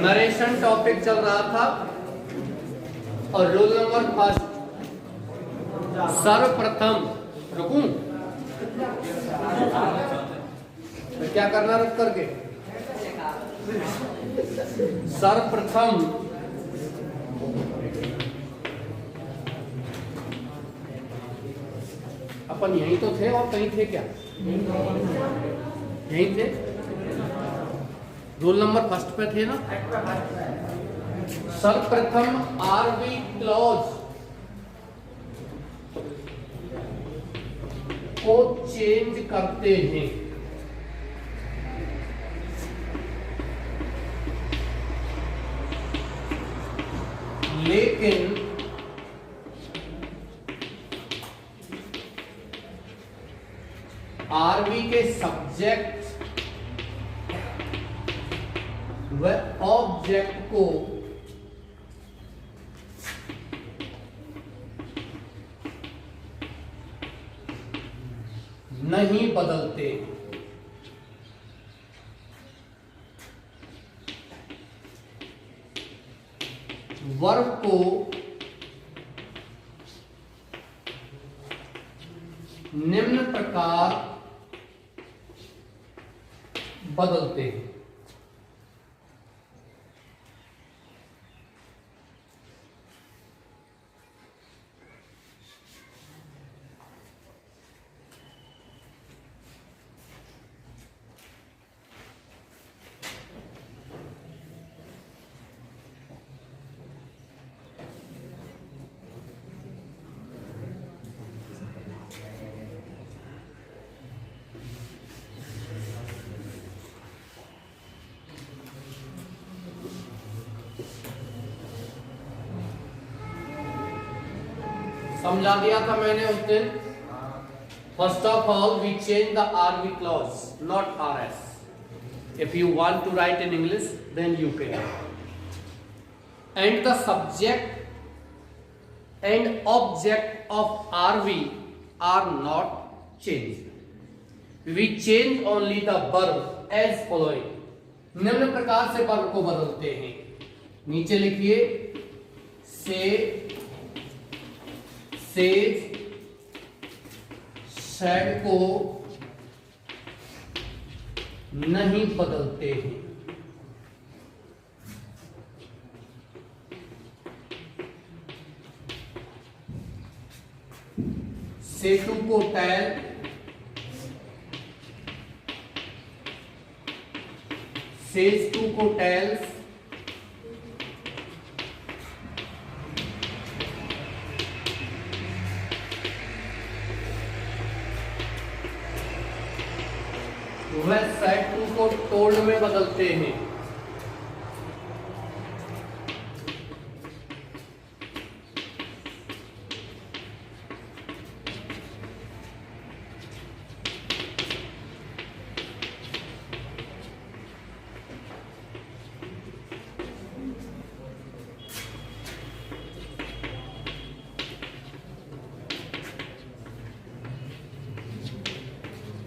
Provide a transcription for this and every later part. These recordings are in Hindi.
नरेशन टॉपिक चल रहा था और रूल नंबर फर्स्ट, सर्वप्रथम रुकूं तो क्या करना रुक करके, सर्वप्रथम अपन यहीं तो थे और कहीं थे क्या, यहीं थे, रूल नंबर फर्स्ट पे थे ना। सर्वप्रथम आरवी क्लॉज को चेंज करते हैं, लेकिन आरवी के सब्जेक्ट व ऑब्जेक्ट को नहीं बदलते। वर्ब को निम्न प्रकार बदलते हैं। समझा दिया था मैंने उस दिन। First of all we change the RV clause, not RS. If you want to write in English then you can. And the subject and object of RV are not change. We change only the verb as following. निम्न प्रकार से वर्ब को बदलते हैं। नीचे लिखिए, से, सेज, सैड को नहीं बदलते हैं। सेटू को टेल, सेज टू को टेल्स, वह सेट टू को टोल्ड में बदलते हैं।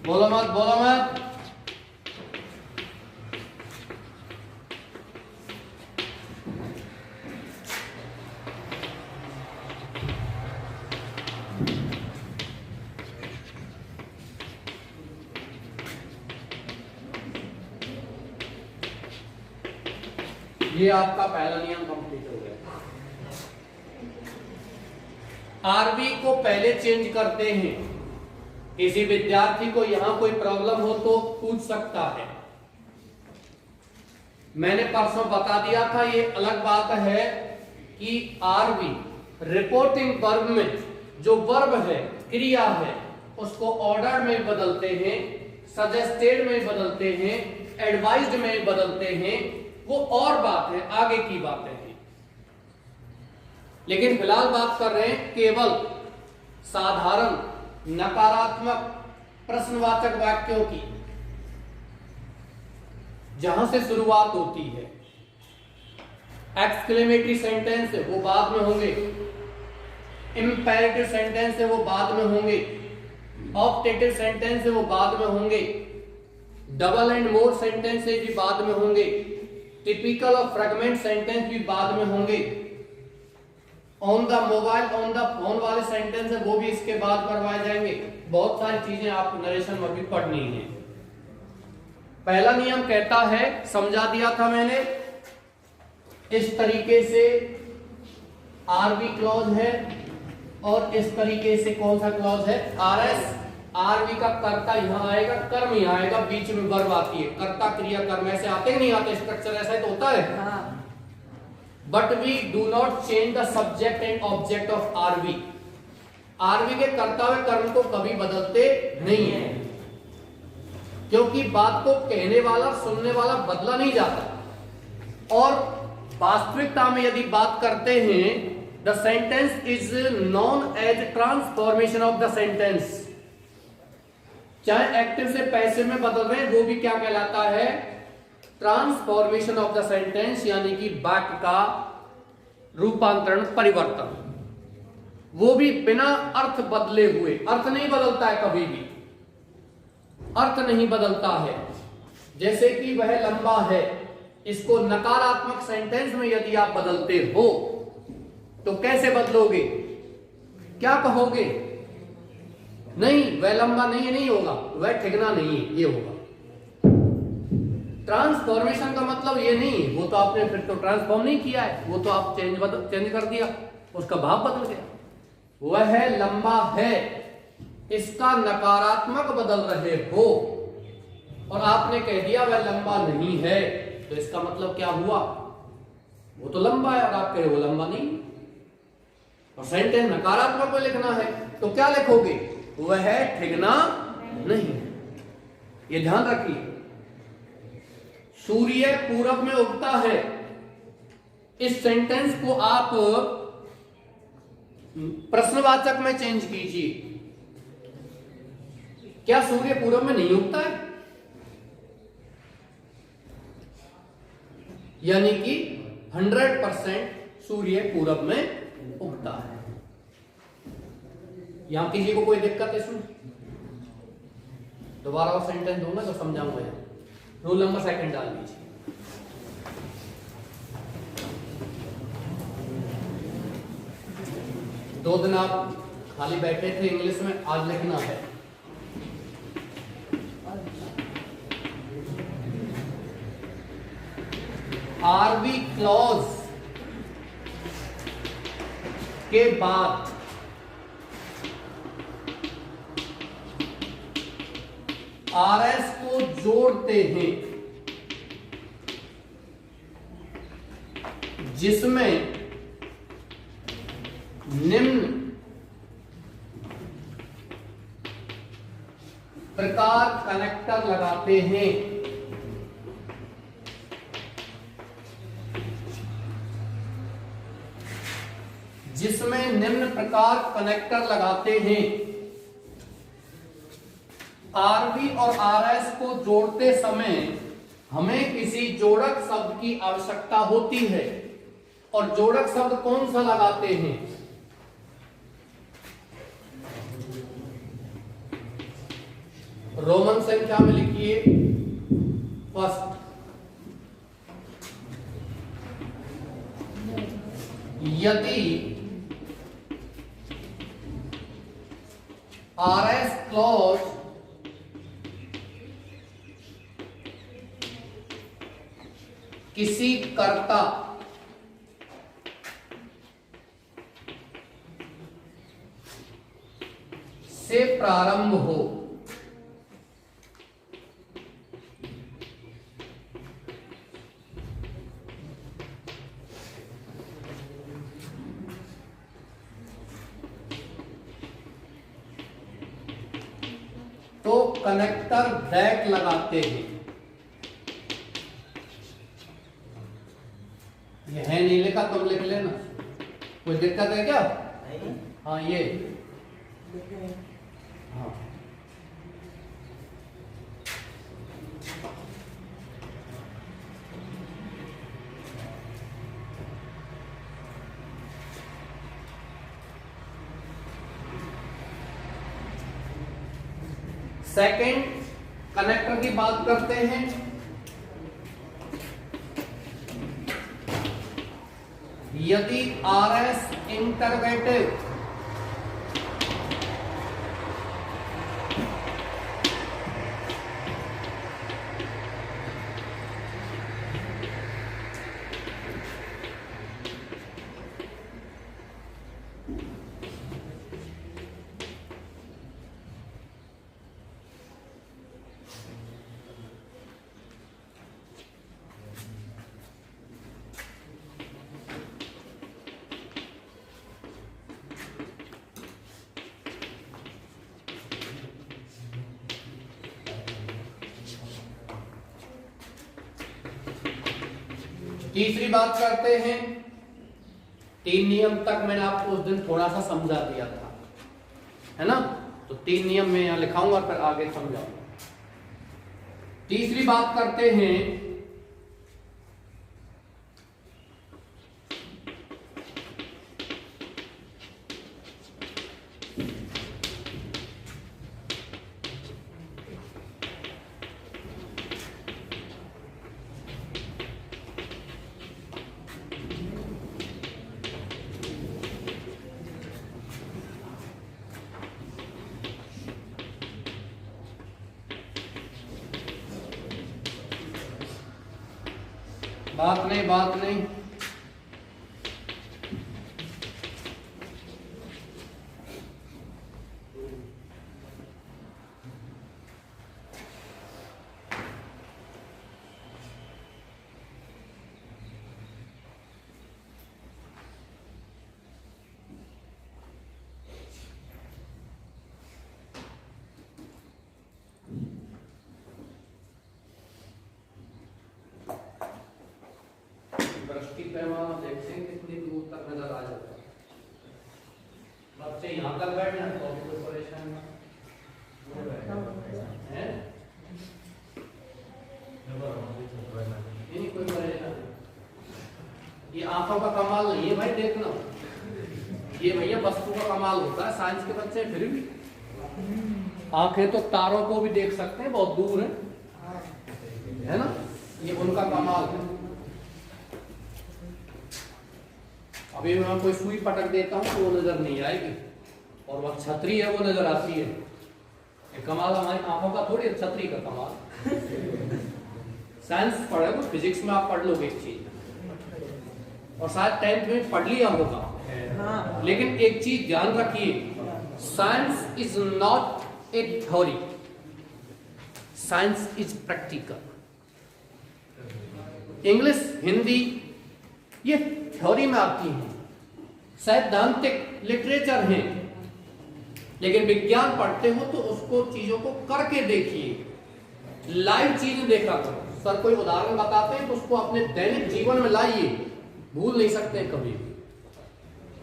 बोलो मत, बोलो मत। ये आपका पहला नियम कंप्लीट हो गया। आरवी को पहले चेंज करते हैं। किसी विद्यार्थी को यहां कोई प्रॉब्लम हो तो पूछ सकता है। मैंने परसों बता दिया था, ये अलग बात है कि आरवी रिपोर्टिंग वर्ब में जो वर्ब है, क्रिया है, उसको ऑर्डर में बदलते हैं, सजेस्टेड में बदलते हैं, एडवाइज्ड में बदलते हैं, वो और बात है, आगे की बातें हैं। लेकिन फिलहाल बात कर रहे हैं केवल साधारण नकारात्मक प्रश्नवाचक वाक्यों की, जहां से शुरुआत होती है। एक्सक्लेमेटरी सेंटेंस है वो बाद में होंगे, इंपेरेटिव सेंटेंस है वो बाद में होंगे, ऑप्टेटिव सेंटेंस है वो बाद में होंगे, डबल एंड मोर सेंटेंस भी बाद में होंगे, टिपिकल और फ्रेगमेंट सेंटेंस भी बाद में होंगे। On the mobile, on the phone वाले सेंटेंस है वो भी इसके बाद करवाए जाएंगे। बहुत सारी चीजें आपको नरेशन में भी पढ़नी है। पहला नियम कहता है, समझा दिया था मैंने, इस तरीके से आरवी क्लॉज है और इस तरीके से कौन सा क्लॉज है, आरएस। आरवी का कर्ता यहां आएगा, कर्म यहां आएगा, बीच में वर्ब आती है। कर्ता क्रिया कर्म ऐसे आते कि नहीं आते, स्ट्रक्चर ऐसा ही तो होता है। But we do not change the subject and object of RV. RV के कर्ता व कर्म को कभी बदलते नहीं है, क्योंकि बात को कहने वाला सुनने वाला बदला नहीं जाता। और वास्तविकता में यदि बात करते हैं, the sentence is known as transformation of the sentence. चाहे एक्टिव से पैसिव में बदल रहे हैं, वो भी क्या कहलाता है, ट्रांसफॉर्मेशन ऑफ द सेंटेंस, यानी कि वाक्य का रूपांतरण, परिवर्तन। वो भी बिना अर्थ बदले हुए। अर्थ नहीं बदलता है, कभी भी अर्थ नहीं बदलता है। जैसे कि वह लंबा है, इसको नकारात्मक सेंटेंस में यदि आप बदलते हो तो कैसे बदलोगे, क्या कहोगे, नहीं वह लंबा नहीं है, नहीं होगा, वह ठिकना नहीं है, ये होगा। ट्रांसफॉर्मेशन का मतलब ये नहीं है, वो तो आपने फिर तो ट्रांसफॉर्म नहीं किया है, वो तो आप चेंज कर दिया, उसका भाव बदल गया। वह लंबा है, इसका नकारात्मक बदल रहे हो और आपने कह दिया वह लंबा नहीं है, तो इसका मतलब क्या हुआ, वो तो लंबा है और आप कह रहे हो वो लंबा नहीं। और सेंटेंस नकारात्मक को लिखना है तो क्या लिखोगे, वह ठिकना नहीं। ये ध्यान रखिए। सूर्य पूरब में उगता है, इस सेंटेंस को आप प्रश्नवाचक में चेंज कीजिए। क्या सूर्य पूरब में नहीं उगता है, यानी कि 100% सूर्य पूरब में उगता है। यहां किसी को कोई दिक्कत है इसमें? दोबारा और सेंटेंस दूंगा तो समझाऊंगा। रोल नंबर सेकंड डाल दीजिए। दो दिन आप खाली बैठे थे इंग्लिश में, आज लिखना है। आरवी क्लॉज के बाद आरएस को जोड़ते हैं, जिसमें निम्न प्रकार कनेक्टर लगाते हैं। जिसमें निम्न प्रकार कनेक्टर लगाते हैं। आरवी और आरएस को जोड़ते समय हमें किसी जोड़क शब्द की आवश्यकता होती है, और जोड़क शब्द कौन सा लगाते हैं, रोमन संख्या में लिखिए। फर्स्ट, यदि आरएस क्लॉज किसी कर्ता से प्रारंभ हो, तो कनेक्टर दैट लगाते हैं। ये है नहीं लिखा, तुम लिख लेना, कोई दिक्कत है क्या? हाँ ये हाँ सेकंड कनेक्टर की बात करते हैं। यदि RS इंटरगेटिव तीसरी बात करते हैं, 3 नियम तक मैंने आपको उस दिन थोड़ा सा समझा दिया था, है ना? तो 3 नियम मैं यहां लिखाऊंगा फिर आगे समझाऊंगा। तीसरी बात करते हैं बात नहीं दृष्टि पैमाना देखते हैं कितनी दूर तक नजर आ जाता है। बच्चे यहाँ तक बैठना तो कोई परेशान है? नहीं कोई परेशान। ये आंखों का कमाल नहीं है भाई, देखना ये भैया वस्तु का कमाल होता है। साइंस के बच्चे फिर भी आंखें तो तारों को भी देख सकते हैं, बहुत दूर है ना? ये उनका कमाल है। अभी मैं कोई सुई पटक देता हूँ तो वो नजर नहीं आएगी, और वह छतरी है वो नजर आती है। ये कमाल हमारी आंखों का थोड़ी, छतरी का कमाल। साइंस पढ़े वो, फिजिक्स में आप पढ़ लोगे एक चीज, और शायद 10th में पढ़ लिया होगा। लेकिन एक चीज ध्यान रखिए, science is not a theory, science is practical. English, Hindi ये थ्योरी में आती हैं, सैद्धांतिक लिटरेचर है, लेकिन विज्ञान पढ़ते हो तो उसको चीजों को करके देखिए, लाइव चीजें देखा करो। सर कोई उदाहरण बताते हैं तो उसको अपने दैनिक जीवन में लाइए, भूल नहीं सकते कभी भी।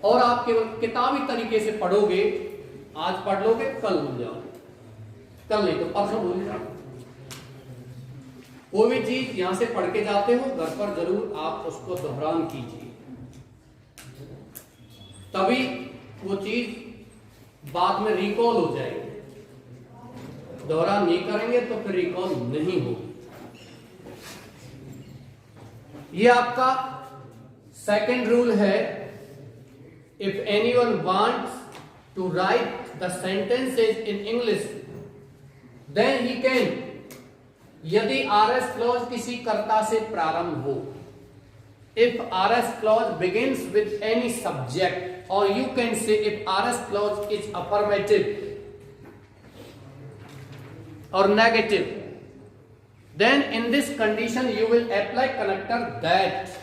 और आप केवल किताबी तरीके से पढ़ोगे, आज पढ़ लोगे कल भूल जाओगे, कल नहीं तो परसों भूल जाओगे। कोई भी चीज यहां से पढ़ के जाते हो, घर पर जरूर आप उसको दोहरान कीजिए, तभी वो चीज बाद में रिकॉल हो जाएगी। दोहरान नहीं करेंगे तो फिर रिकॉल नहीं होगी। ये आपका सेकंड रूल है। If anyone wants to write the sentences in English then he can, यदि RS क्लॉज किसी कर्ता से प्रारंभ हो, if RS clause begins with any subject, or you can say if RS clause is affirmative or negative, then in this condition you will apply connector that.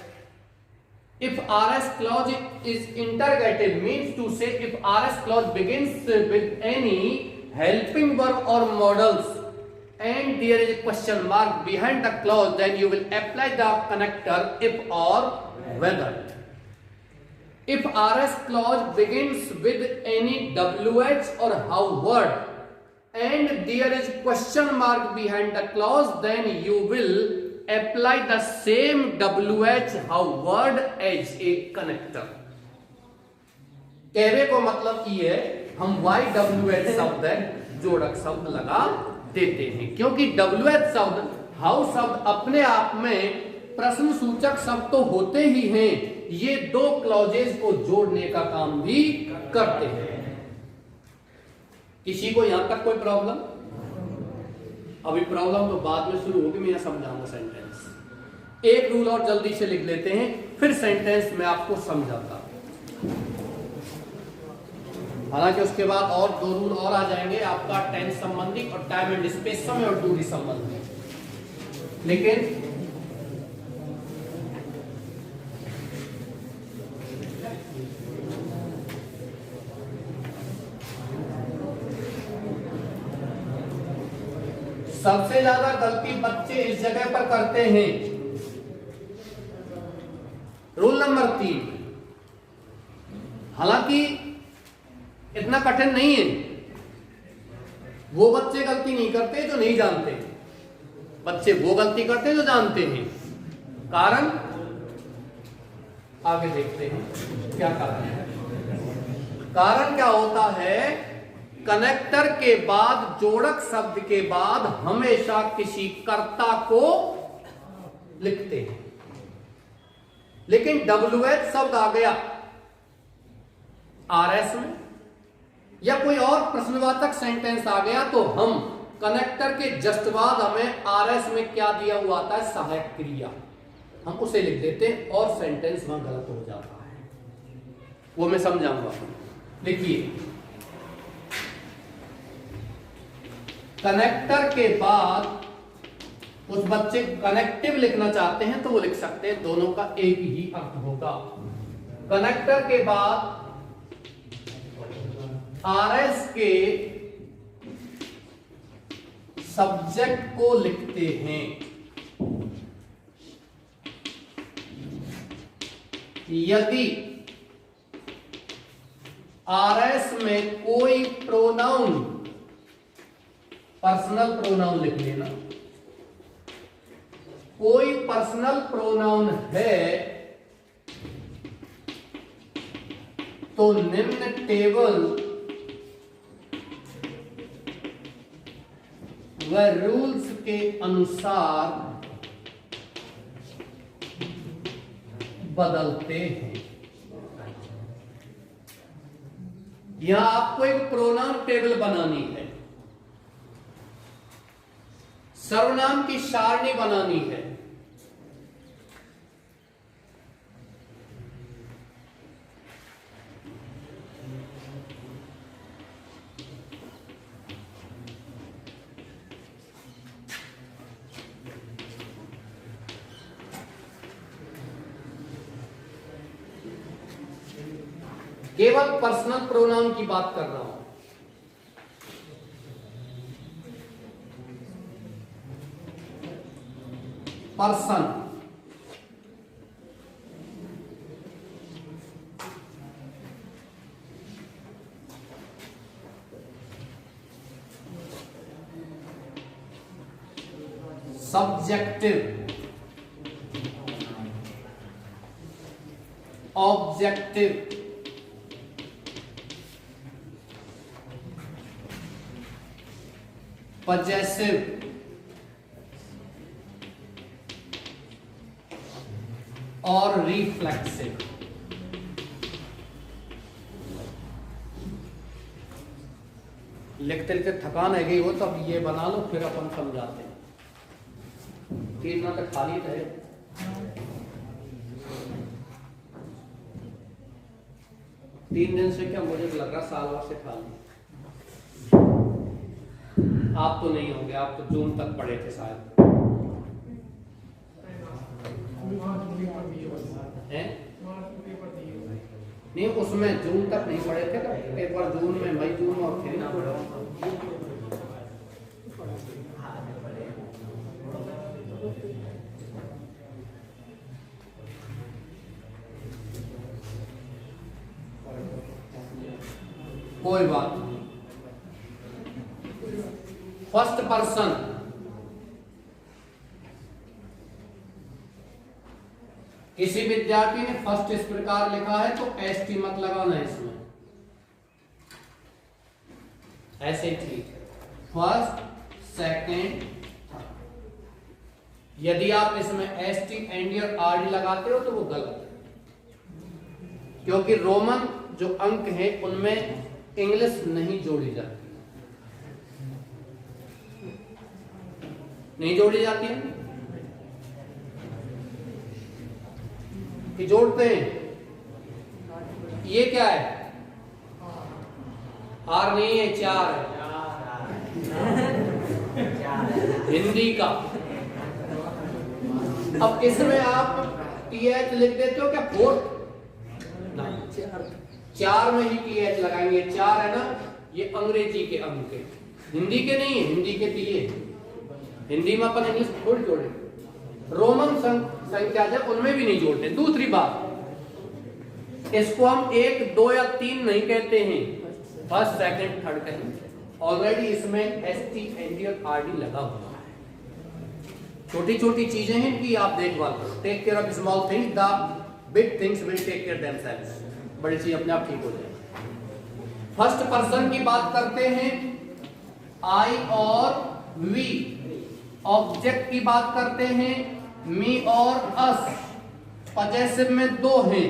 If RS clause is interrogative, means to say if RS clause begins with any helping verb or modals and there is a question mark behind the clause, then you will apply the connector if or whether. If RS clause begins with any WH or how word and there is question mark behind the clause, then you will apply the same WH how word as a connector. कहने को मतलब ये है, हम YWH शब्द है जोड़क शब्द लगा देते हैं, क्योंकि WH शब्द, हाउ शब्द अपने आप में प्रश्न सूचक शब्द तो होते ही हैं, ये दो क्लॉजेज को जोड़ने का काम भी करते हैं। किसी को यहां तक कोई प्रॉब्लम? अभी प्रॉब्लम तो बाद में शुरू होगी, मैं यहां समझाऊंगा सेंटेंस। एक रूल और जल्दी से लिख लेते हैं, फिर सेंटेंस में आपको समझाता हूं। हालांकि उसके बाद और दो रूल और आ जाएंगे आपका, टेंस संबंधी और टाइम एंड स्पेस समय और दूरी संबंधी। लेकिन सबसे ज्यादा गलती बच्चे इस जगह पर करते हैं। रूल नंबर 3, हालांकि इतना कठिन नहीं है। वो बच्चे गलती नहीं करते जो नहीं जानते, बच्चे वो गलती करते जो जानते हैं। कारण आगे देखते हैं क्या कारण है। कारण क्या होता है, कनेक्टर के बाद, जोड़क शब्द के बाद हमेशा किसी कर्ता को लिखते हैं। लेकिन WH शब्द आ गया RS में, या कोई और प्रश्नवाचक सेंटेंस आ गया, तो हम कनेक्टर के जस्ट बाद हमें RS में क्या दिया हुआ आता है, सहायक क्रिया, हम उसे लिख देते हैं और सेंटेंस वहां गलत हो जाता है। वो मैं समझाऊंगा। देखिए, कनेक्टर के बाद उस बच्चे कनेक्टिव लिखना चाहते हैं तो वो लिख सकते हैं, दोनों का एक ही अर्थ होगा। कनेक्टर के बाद RS के सब्जेक्ट को लिखते हैं। यदि RS में कोई प्रोनाउन, पर्सनल प्रोनाउन लिख लेना, कोई पर्सनल प्रोनाउन है तो निम्न टेबल व रूल्स के अनुसार बदलते हैं। यहां आपको एक प्रोनाउन टेबल बनानी है, सर्वनाम की सारणी बनानी है। केवल पर्सनल प्रोनाउन की बात कर रहा हूं। पर्सन, सब्जेक्टिव, ऑब्जेक्टिव, पजेसिव, और रिफ्लेक्सिव। लिखते लिखते थकान है गई हो तो अब ये बना लो, फिर अपन समझाते हैं। 3 मिनट तक खाली रहे। तीन दिन से क्या, मुझे लग रहा साल भर से खाली। आप तो नहीं होंगे, आप तो जून तक पढ़े थे शायद। नहीं, उसमें जून तक नहीं पढ़े थे ना, पेपर जून में, मई जून में, और फिर कोई बात नहीं। फर्स्ट पर्सन, किसी विद्यार्थी ने फर्स्ट इस प्रकार लिखा है तो एसटी मत लगाना है इसमें, ऐसे ठीक है। First, second, third. यदि आप इसमें एसटी एंड और आरडी लगाते हो तो वो गलत है। क्योंकि रोमन जो अंक है उनमें इंग्लिश नहीं जोड़ी जाती, नहीं जोड़ी जाती है कि जोड़ते हैं। ये क्या है? आर नहीं है, चार है हिंदी का। अब इसमें आप टीएच लिख देते हो क्या? फोर्थ नहीं, चार में ही टीएच लगाएंगे। चार है ना, ये अंग्रेजी के अंक है, हिंदी के नहीं है। हिंदी के दिए, हिंदी में अपन इंग्लिश थोड़ी जोड़े, रोमन संख्या जब उनमें भी नहीं जोड़ते। दूसरी बात, इसको हम 1, 2 या 3 नहीं कहते हैं, फर्स्ट सेकंड थर्ड कहेंगे। ऑलरेडी इसमें ST, ND और RD लगा हुआ है। छोटी छोटी चीजें हैं कि आप देखभाल करो। Take care of small things, the big things will take care themselves. बड़ी चीज अपने आप ठीक हो जाएगी। फर्स्ट पर्सन की बात करते हैं, I और we। ऑब्जेक्ट की बात करते हैं, मी और अस। पजेसिव में 2 हैं,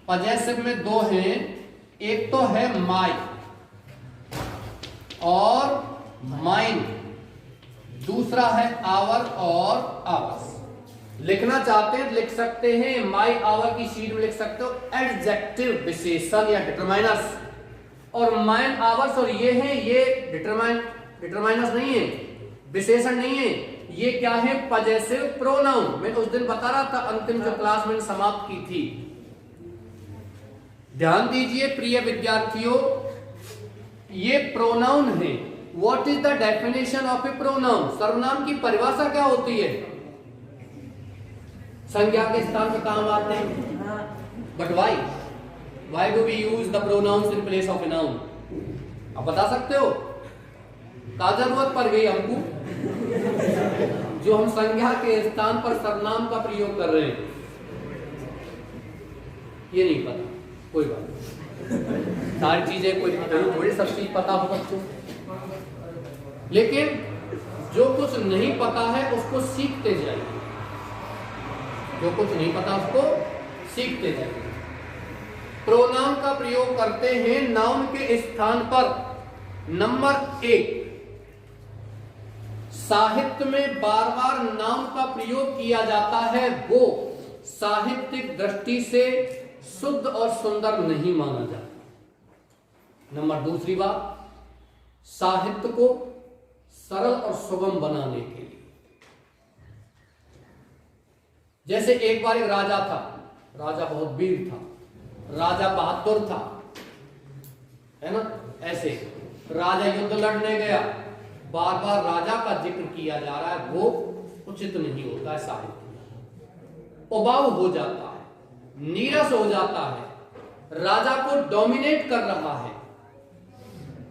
पजेसिव में 2 हैं। एक तो है माई और माइन, दूसरा है आवर और आवर्स। लिखना चाहते हैं लिख सकते हैं, माई आवर की शीट में लिख सकते हो एडजेक्टिव विशेषण या डिटरमाइनर्स, और माइन आवर्स और ये है, ये डिटरमाइनर्स नहीं है, विशेषण नहीं है। ये क्या है? Possessive pronoun. मैं उस दिन बता रहा था, अंतिम जो क्लास मैंने समाप्त की थी। ध्यान दीजिए प्रिय विद्यार्थियों, ये प्रोनाउन है। What is the definition of A pronoun? सर्वनाम की परिभाषा क्या होती है? संज्ञा के स्थान पर काम आते हैं। But why do we use the pronouns in place of a noun? आप बता सकते हो? क्या जरूरत पड़ गई हमको जो हम संज्ञा के स्थान पर सर्वनाम का प्रयोग कर रहे हैं? ये नहीं पता, कोई बात नहीं। सारी चीजें कोई थोड़ी सब चीज पता हो बच्चों, लेकिन जो कुछ नहीं पता है उसको सीखते जाइए। जो कुछ नहीं पता उसको सीखते जाइए। प्रोनाउन का प्रयोग करते हैं नाउन के स्थान पर। नंबर 1, साहित्य में बार बार नाउन का प्रयोग किया जाता है, वो साहित्यिक दृष्टि से शुद्ध और सुंदर नहीं माना जाता। नंबर 2 बात, साहित्य को सरल और सुगम बनाने के लिए। जैसे एक बार एक राजा था, राजा बहुत वीर था, राजा बहादुर था, है ना? ऐसे राजा युद्ध लड़ने गया, बार बार राजा का जिक्र किया जा रहा है, वो उचित नहीं होता है। साहित्य उबाऊ हो जाता है, नीरस हो जाता है, राजा को डोमिनेट कर रहा है।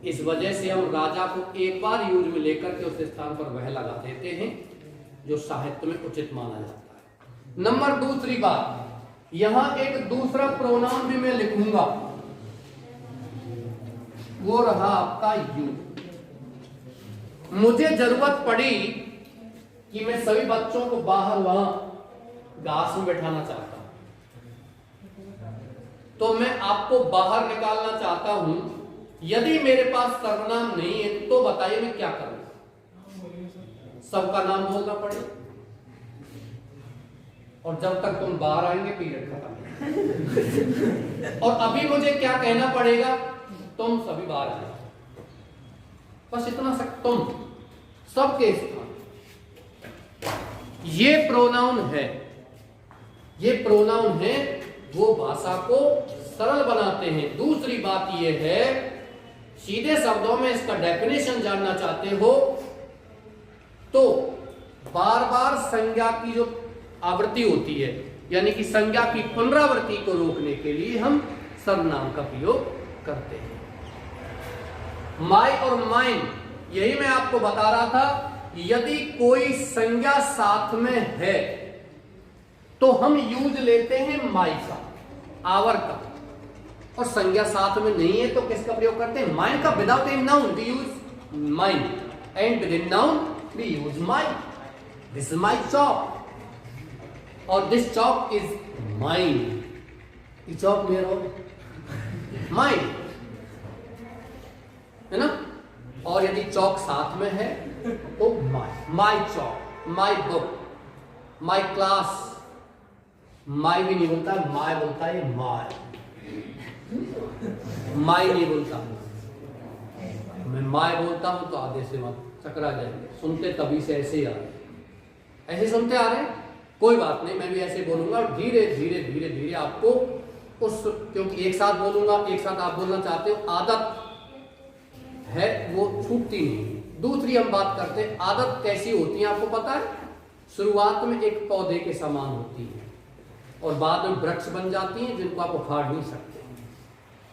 इस वजह से हम राजा को एक बार यूज में लेकर के उस स्थान पर वह लगा देते हैं जो साहित्य में उचित माना जाता है। नंबर 2 बात, यहां एक दूसरा प्रोनाउन भी मैं लिखूंगा, वो रहा आपका यू। मुझे जरूरत पड़ी कि मैं सभी बच्चों को बाहर वहां घास में बैठाना चाहता हूं, तो मैं आपको बाहर निकालना चाहता हूं। यदि मेरे पास सर्वनाम नहीं है तो बताइए मैं क्या करूं? सबका नाम बोलना पड़े, और जब तक तुम बाहर आएंगे पीरियड खत्म। और अभी मुझे क्या कहना पड़ेगा? तुम सभी बाहर आए, बस इतना तुम सबके स्थान। ये प्रोनाउन है, ये प्रोनाउन है, वो भाषा को सरल बनाते हैं। दूसरी बात यह है, सीधे शब्दों में इसका डेफिनेशन जानना चाहते हो तो बार बार संज्ञा की जो आवृत्ति होती है, यानी कि संज्ञा की पुनरावृत्ति को रोकने के लिए हम सर्वनाम का प्रयोग करते हैं। माई और माइन, यही मैं आपको बता रहा था। यदि कोई संज्ञा साथ में है तो हम यूज लेते हैं माई का, आवर का, और संज्ञा साथ में नहीं है तो किसका प्रयोग करते हैं? माइन का। Without a noun we use mine, and with a noun we use my. This is my chop, और this chop is mind, it's of mayor mind, है ना। और यदि चौक साथ में है तो माई चौक, माई बुक, माई क्लास। माई भी नहीं बोलता, माई बोलता है, माई नहीं बोलता। मैं माई बोलता हूं तो आधे से मत चकरा जाएंगे, सुनते तभी से ऐसे ही आ रहे, ऐसे सुनते आ रहे, कोई बात नहीं, मैं भी ऐसे बोलूंगा। धीरे धीरे धीरे धीरे आपको उस, क्योंकि एक साथ बोलूंगा, एक साथ आप बोलना चाहते हो, आदत है वो छूटती नहीं। दूसरी हम बात करते हैं, आदत कैसी होती है आपको पता है? शुरुआत में एक पौधे के समान होती है और बाद में वृक्ष बन जाती हैं जिनको आप उखाड़ नहीं सकते।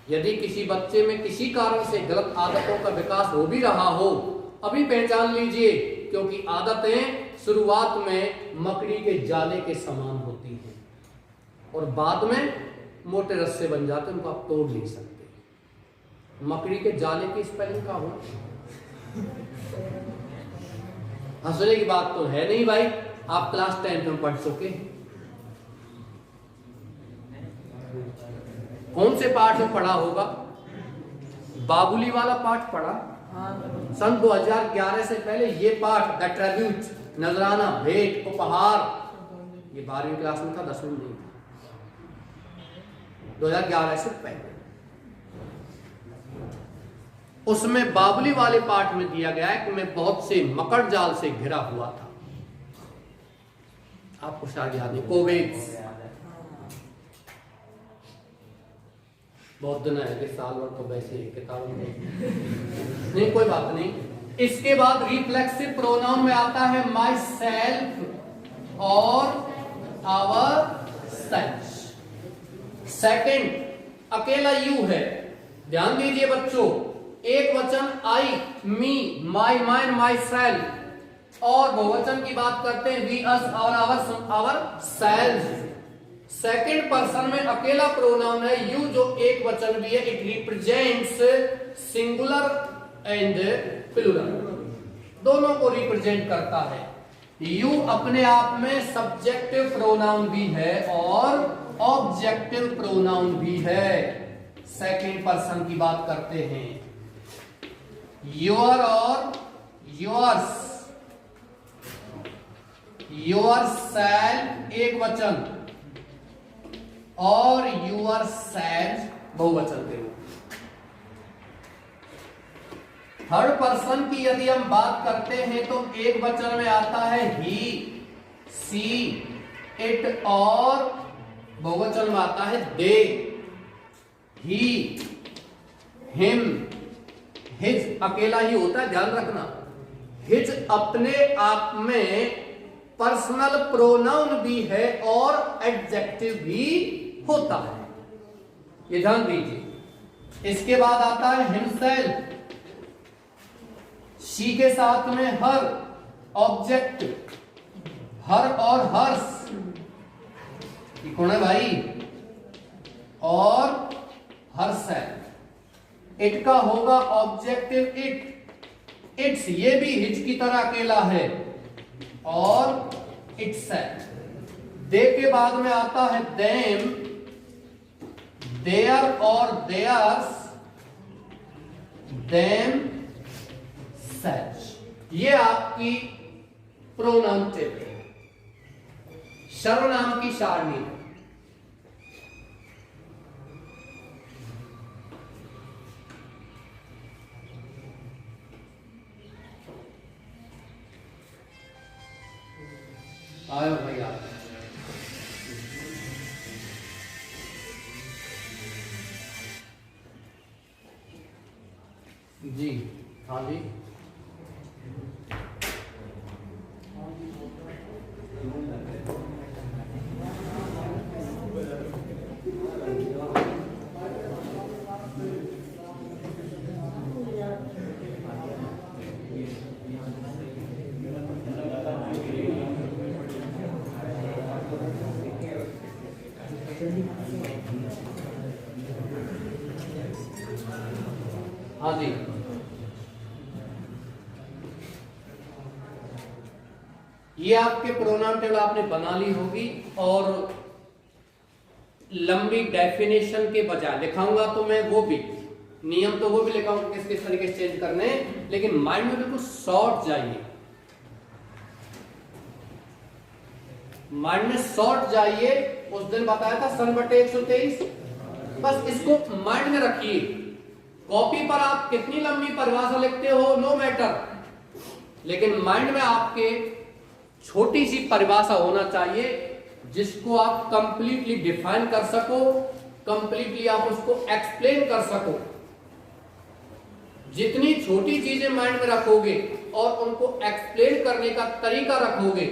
यदि किसी बच्चे में किसी कारण से गलत आदतों का विकास हो भी रहा हो, अभी पहचान लीजिए, क्योंकि आदतें शुरुआत में मकड़ी के जाले के समान होती हैं और बाद में मोटे रस्से बन जाते हैं, उनको आप तोड़ नहीं सकते। मकड़ी के जाले की स्पेलिंग का हो, हंसने की बात तो है नहीं भाई, आप क्लास 10 में पढ़ चुके। कौन से पाठ में पढ़ा होगा? बाबुली वाला पाठ पढ़ा सन 2011 से पहले। ये पाठ द ट्रिब्यूट, नजराना, भेंट, उपहार, ये 12वीं क्लास में था, 10वीं में नहीं था, 2011 से पहले। उसमें बाबुली वाले पाठ में दिया गया है कि मैं बहुत से मकड़ जाल से घिरा हुआ था। आपको शायद याद नहीं, कोविड बहुत दिन है कि साल भर तो वैसे ही किताबों में नहीं, कोई बात नहीं। इसके बाद रिफ्लेक्सिव प्रोनाउन में आता है माई सेल्फ और आवर सेल्फ। सेकंड अकेला यू है, ध्यान दीजिए बच्चों। एक वचन आई, मी, माई, माइन, माई सेल्फ, और बहुवचन की बात करते हैं वी, अस और आवर सेल्फ। सेकंड पर्सन में अकेला प्रोनाउन है यू, जो एक वचन भी है। It represents singular and plural, दोनों को रिप्रेजेंट करता है। यू अपने आप में सब्जेक्टिव प्रोनाउन भी है और ऑब्जेक्टिव प्रोनाउन भी है। सेकंड पर्सन की बात करते हैं, योर और योर्स, योर सेल्फ एक वचन और यूर सेल्फ बहुवचन के रूप। थर्ड पर्सन की यदि हम बात करते हैं तो एक वचन में आता है ही, सी, इट, और बहुवचन में आता है दे, ही, हिम, हिज अकेला ही होता है, ध्यान रखना। हिज अपने आप में पर्सनल प्रोनाउन भी है और एडजेक्टिव भी होता है, ये ध्यान दीजिए। इसके बाद आता है हिमसेल्फ, शी के साथ में हर, ऑब्जेक्ट, हर और हर्ष, ये कौन है भाई? और हरसेल्फ। इट का होगा ऑब्जेक्टिव इट, इट्स, ये भी हिज की तरह अकेला है, और इटसेल्फ। दे के बाद में आता है देम, देयर और देयर्स, देम सेल्फ। ये आपकी प्रोनाउन टेबल है, सर्वनाम की सारणी है। आयो भैया, जी हाँ जी, हाँ जी। ये आपके प्रोनाउन टेबल आपने बना ली होगी और लंबी डेफिनेशन के बजाय लिखाऊंगा तो मैं वो भी नियम तो वो भी लिखाऊंगा किस किस तरीके से चेंज करने, लेकिन माइंड में बिल्कुल शॉर्ट जाइए, माइंड में शॉर्ट जाइए। उस दिन बताया था सन/123, बस इसको माइंड में रखिए। कॉपी पर आप कितनी लंबी परिभाषा लिखते हो नो मैटर, लेकिन माइंड में आपके छोटी सी परिभाषा होना चाहिए जिसको आप कंप्लीटली डिफाइन कर सको, कंप्लीटली आप उसको एक्सप्लेन कर सको। जितनी छोटी चीजें माइंड में रखोगे और उनको एक्सप्लेन करने का तरीका रखोगे,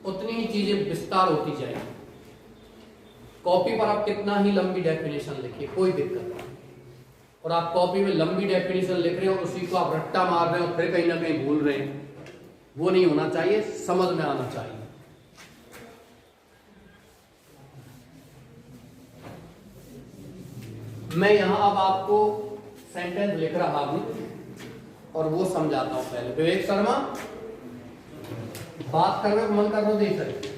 उतनी ही चीजें विस्तार होती जाएगी। कॉपी पर आप कितना ही लंबी डेफिनेशन लिखिए, कोई दिक्कत नहीं। और आप कॉपी में लंबी डेफिनेशन लिख रहे हो, उसी को आप रट्टा मार रहे हो, फिर कहीं ना कहीं भूल रहे हैं, वो नहीं होना चाहिए, समझ में आना चाहिए। मैं यहां अब आपको सेंटेंस लिख रहा हूं और वो समझाता हूं। पहले विवेक शर्मा बात करने को मन कर रहा देख सकते,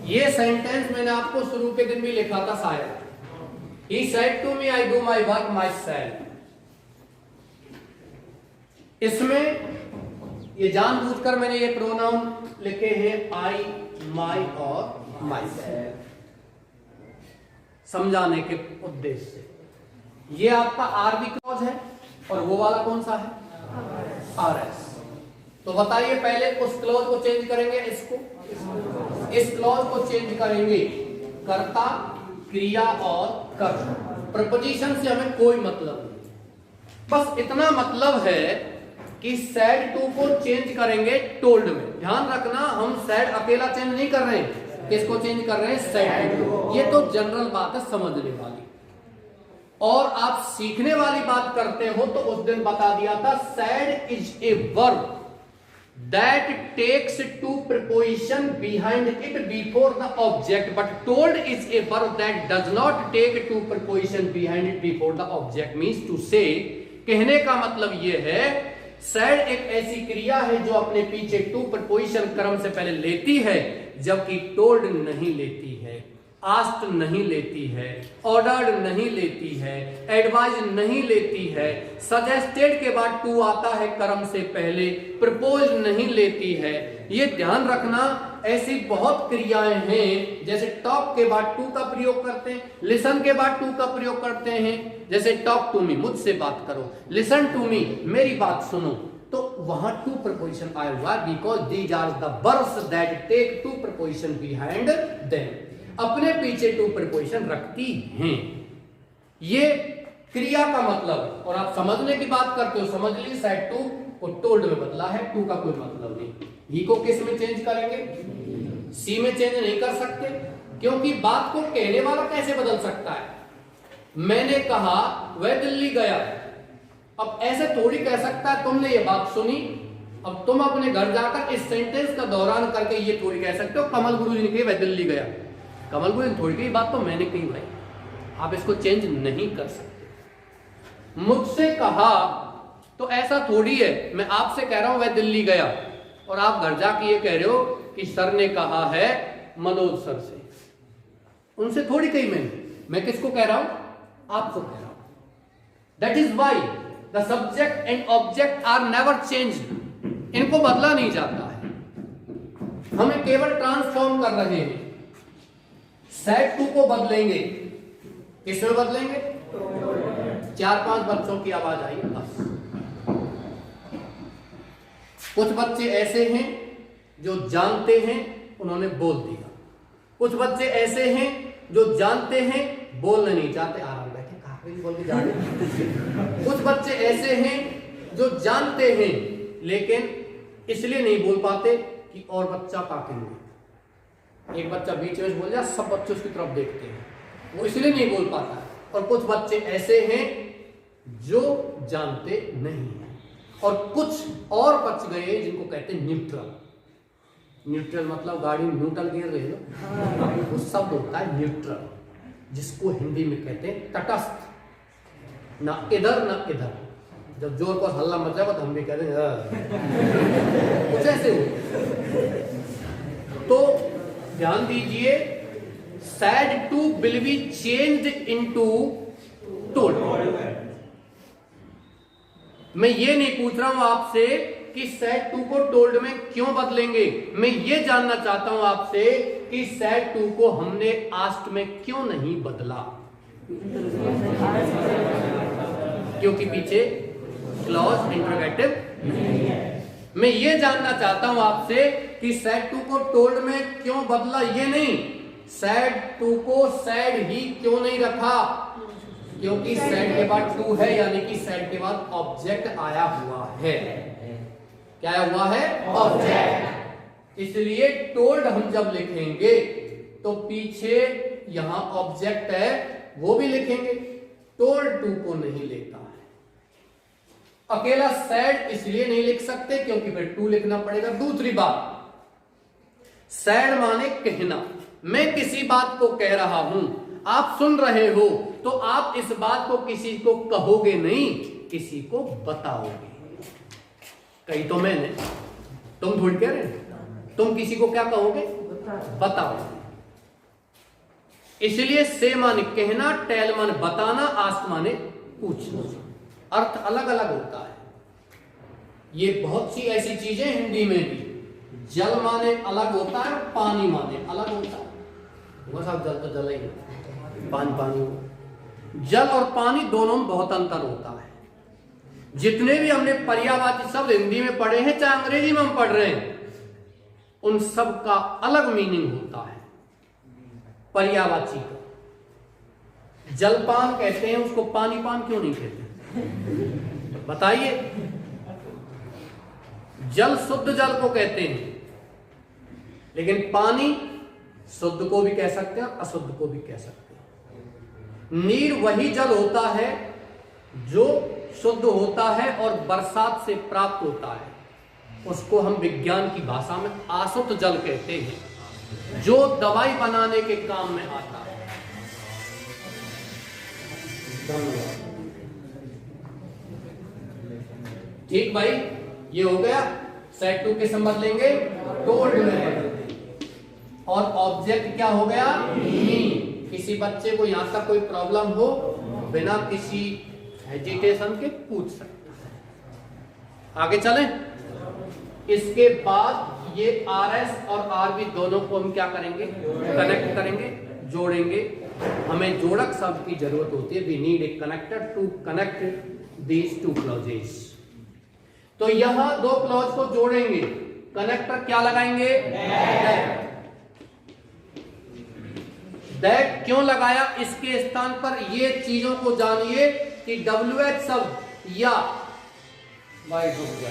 ये सेंटेंस मैंने आपको शुरू के दिन भी लिखा था शायद। He said to me, I do my work myself. इसमें ये जानबूझकर मैंने ये प्रोनाउन लिखे हैं आई, माई और माई सेल्फ, समझाने के उद्देश्य से। ये आपका आरबी क्लॉज है और वो वाला कौन सा है आरएस। तो बताइए पहले उस क्लॉज को चेंज करेंगे, इसको इस क्लॉज को चेंज करेंगे, कर्ता, क्रिया और कर्म। प्रपोजिशन से हमें कोई मतलब नहीं, बस इतना मतलब है कि सैड टू को चेंज करेंगे टोल्ड में। ध्यान रखना, हम सैड अकेला चेंज नहीं कर रहे हैं, किसको चेंज कर रहे हैं, सैड टू। ये तो जनरल बात है समझने वाली, और आप सीखने वाली बात करते हो तो उस दिन बता दिया था sad is a verb that takes two preposition behind it before the object, but told is a verb that does not take two preposition behind it before the object। means to say, कहने का मतलब ये है said एक ऐसी क्रिया है जो अपने पीछे टू preposition क्रम से पहले लेती है, जबकि told नहीं लेती है, आस्क्ड नहीं लेती है, ऑर्डर्ड नहीं लेती है, एडवाइज नहीं लेती है, सजेस्टेड के बाद टू आता है कर्म से पहले, प्रपोज नहीं लेती है। ये ध्यान रखना, ऐसी बहुत क्रियाएं हैं जैसे टॉक के बाद टू का प्रयोग करते हैं, लिसन के बाद टू का प्रयोग करते हैं, जैसे टॉक टू मी, मुझसे बात करो, लिसन टू मी, मेरी बात सुनो, तो वहां टू प्रपोजिशन आया हुआ, because these are the verbs that take to preposition behind them, अपने पीछे टू प्रपोजिशन रखती हैं। ये क्रिया का मतलब, और आप समझने की बात करते हो, समझ लीजिए साइड टू को टोल्ड में बदला है, टू का कोई मतलब नहीं। ही को किस में चेंज करेंगे, सी में चेंज नहीं कर सकते, क्योंकि बात को कहने वाला कैसे बदल सकता है। मैंने कहा वह दिल्ली गया, अब ऐसे थोड़ी कह सकता है तुमने ये बात सुनी, अब तुम अपने घर जाकर इस सेंटेंस का दौरान करके ये थोड़ी कह सकते हो कमल गुरु जी ने कही वह दिल्ली गया, कमल गुरु ने थोड़ी कही बात तो मैंने कही भाई, आप इसको चेंज नहीं कर सकते। मुझसे कहा तो ऐसा थोड़ी है मैं आपसे कह रहा हूं वह दिल्ली गया, और आप घर जाके ये कह रहे हो कि सर ने कहा है मनोज सर से, उनसे थोड़ी कही मैं किसको कह रहा हूं, आपको कह रहा हूं। That is why the subject and object are never changed, इनको बदला नहीं जाता है, हमें केवल ट्रांसफॉर्म कर रहे हैं। सेट टू को बदलेंगे, किसमें बदलेंगे, 4-5 बच्चों की आवाज आई बस। कुछ बच्चे ऐसे हैं जो जानते हैं उन्होंने बोल दिया, कुछ बच्चे ऐसे हैं जो जानते हैं बोलना नहीं चाहते, आराम बैठे काफी बोल के जा रहे। कुछ बच्चे ऐसे हैं जो जानते हैं लेकिन इसलिए नहीं बोल पाते कि और बच्चा काटेंगे। एक बच्चा बीच में बोल जाए सब बच्चे उसकी तरफ देखते हैं, वो इसलिए नहीं बोल पाता। और कुछ बच्चे ऐसे हैं जो जानते नहीं हैं, और कुछ और बच गए जिनको कहते हैं न्यूट्रल। न्यूट्रल मतलब गाड़ी न्यूट्रल गियर रहे हो, वो शब्द होता है न्यूट्रल। जिसको हिंदी में कहते हैं तटस्थ, ना इधर ना इधर। जब जोर पर हल्ला मच जाएगा तो हम भी कहते हैं कुछ ऐसे हो। तो ध्यान दीजिए, said to will be changed into told. मैं ये नहीं पूछ रहा हूं आपसे कि सैड टू को टोल्ड में क्यों बदलेंगे, मैं ये जानना चाहता हूं आपसे कि सैड टू को हमने आस्ट में क्यों नहीं बदला। क्योंकि पीछे क्लॉज इंटरोगेटिव नहीं है। मैं ये जानना चाहता हूं आपसे कि सैड टू को टोल्ड में क्यों बदला, ये नहीं, सैड टू को सैड ही क्यों नहीं रखा, क्योंकि सैड के बाद टू है, यानी कि सैड के बाद ऑब्जेक्ट आया हुआ है। क्या आया हुआ है? ऑब्जेक्ट। इसलिए टोल्ड हम जब लिखेंगे तो पीछे यहां ऑब्जेक्ट है वो भी लिखेंगे, टोल्ड टू को नहीं लेता है। अकेला सैड इसलिए नहीं लिख सकते क्योंकि फिर टू लिखना पड़ेगा। दूसरी बात, सैड माने कहना। मैं किसी बात को कह रहा हूं, आप सुन रहे हो, तो आप इस बात को किसी को कहोगे नहीं, किसी को बताओगे। कही तो मैंने, तुम थोड़ी कह रहे हो, तुम किसी को क्या कहोगे? बताओ। इसलिए से माने कहना, टेल माने बताना, आस्क माने पूछना। अर्थ अलग अलग होता है। ये बहुत सी ऐसी चीजें हिंदी में भी, जल माने अलग होता है, पानी माने अलग होता है। साहब जल तो जल ही, पानी पानी हो। जल और पानी दोनों में बहुत अंतर होता है। जितने भी हमने पर्यायवाची शब्द हिंदी में पढ़े हैं, चाहे अंग्रेजी में हम पढ़ रहे हैं, उन सब का अलग मीनिंग होता है। पर्यायवाची का जलपान कहते हैं, उसको पानी पान क्यों नहीं कहते? बताइए। जल शुद्ध जल को कहते हैं, लेकिन पानी शुद्ध को भी कह सकते हैं, अशुद्ध को भी कह सकते हैं। नीर वही जल होता है जो शुद्ध होता है और बरसात से प्राप्त होता है, उसको हम विज्ञान की भाषा में अशुद्ध जल कहते हैं, जो दवाई बनाने के काम में आता है। धन्यवाद। ठीक भाई, ये हो गया। सेट टू के संबंध लेंगे टोल्ड में, और ऑब्जेक्ट क्या हो गया? मी। किसी बच्चे को यहां तक कोई प्रॉब्लम हो, बिना किसी हेजिटेशन के पूछ सकते हैं। आगे चलें। इसके बाद ये आर एस और आर बी दोनों को हम क्या करेंगे? कनेक्ट करेंगे, जोड़ेंगे। हमें जोड़क शब्द की जरूरत होती है। We need a connector to connect these two clauses. तो यहां दो क्लॉज को जोड़ेंगे, कनेक्टर क्या लगाएंगे? दैट क्यों लगाया इसके स्थान पर? ये चीजों को जानिए कि WH शब्द या वाइट हो गया,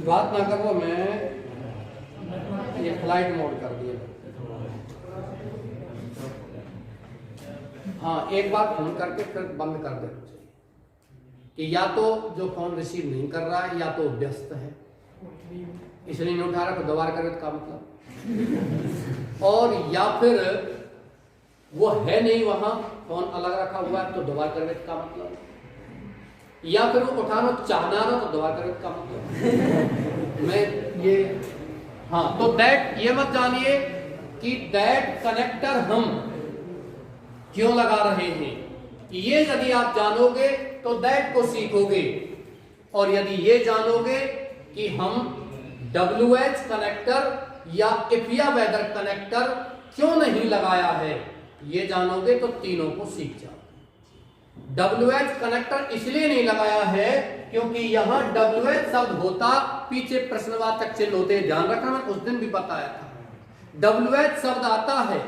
बात ना करो, मैं ये फ्लाइट मोड कर दिया। हाँ, एक बार फोन करके फिर बंद कर देना चाहिए कि या तो जो फोन रिसीव नहीं कर रहा है या तो व्यस्त है, इसलिए नहीं उठा रहा, तो दोबारा करें का मतलब, और या फिर वो है नहीं वहां, फोन अलग रखा हुआ है तो दोबारा करवे का मतलब, या फिर वो उठाना चाहना ना तो दोबारा करवे का मतलब। मैं ये हाँ, तो दैट ये मत जानिए कि दैट कनेक्टर हम क्यों लगा रहे हैं। ये यदि आप जानोगे तो दैट को सीखोगे, और यदि ये जानोगे कि हम WH कनेक्टर या इफिया वेदर कनेक्टर क्यों नहीं लगाया है, ये जानोगे तो तीनों को सीख जाओ। WH कनेक्टर इसलिए नहीं लगाया है क्योंकि यहां WH शब्द होता, पीछे प्रश्नवाचक चिन्ह होते हैं, ध्यान रखना, मैं उस दिन भी बताया था। WH शब्द आता है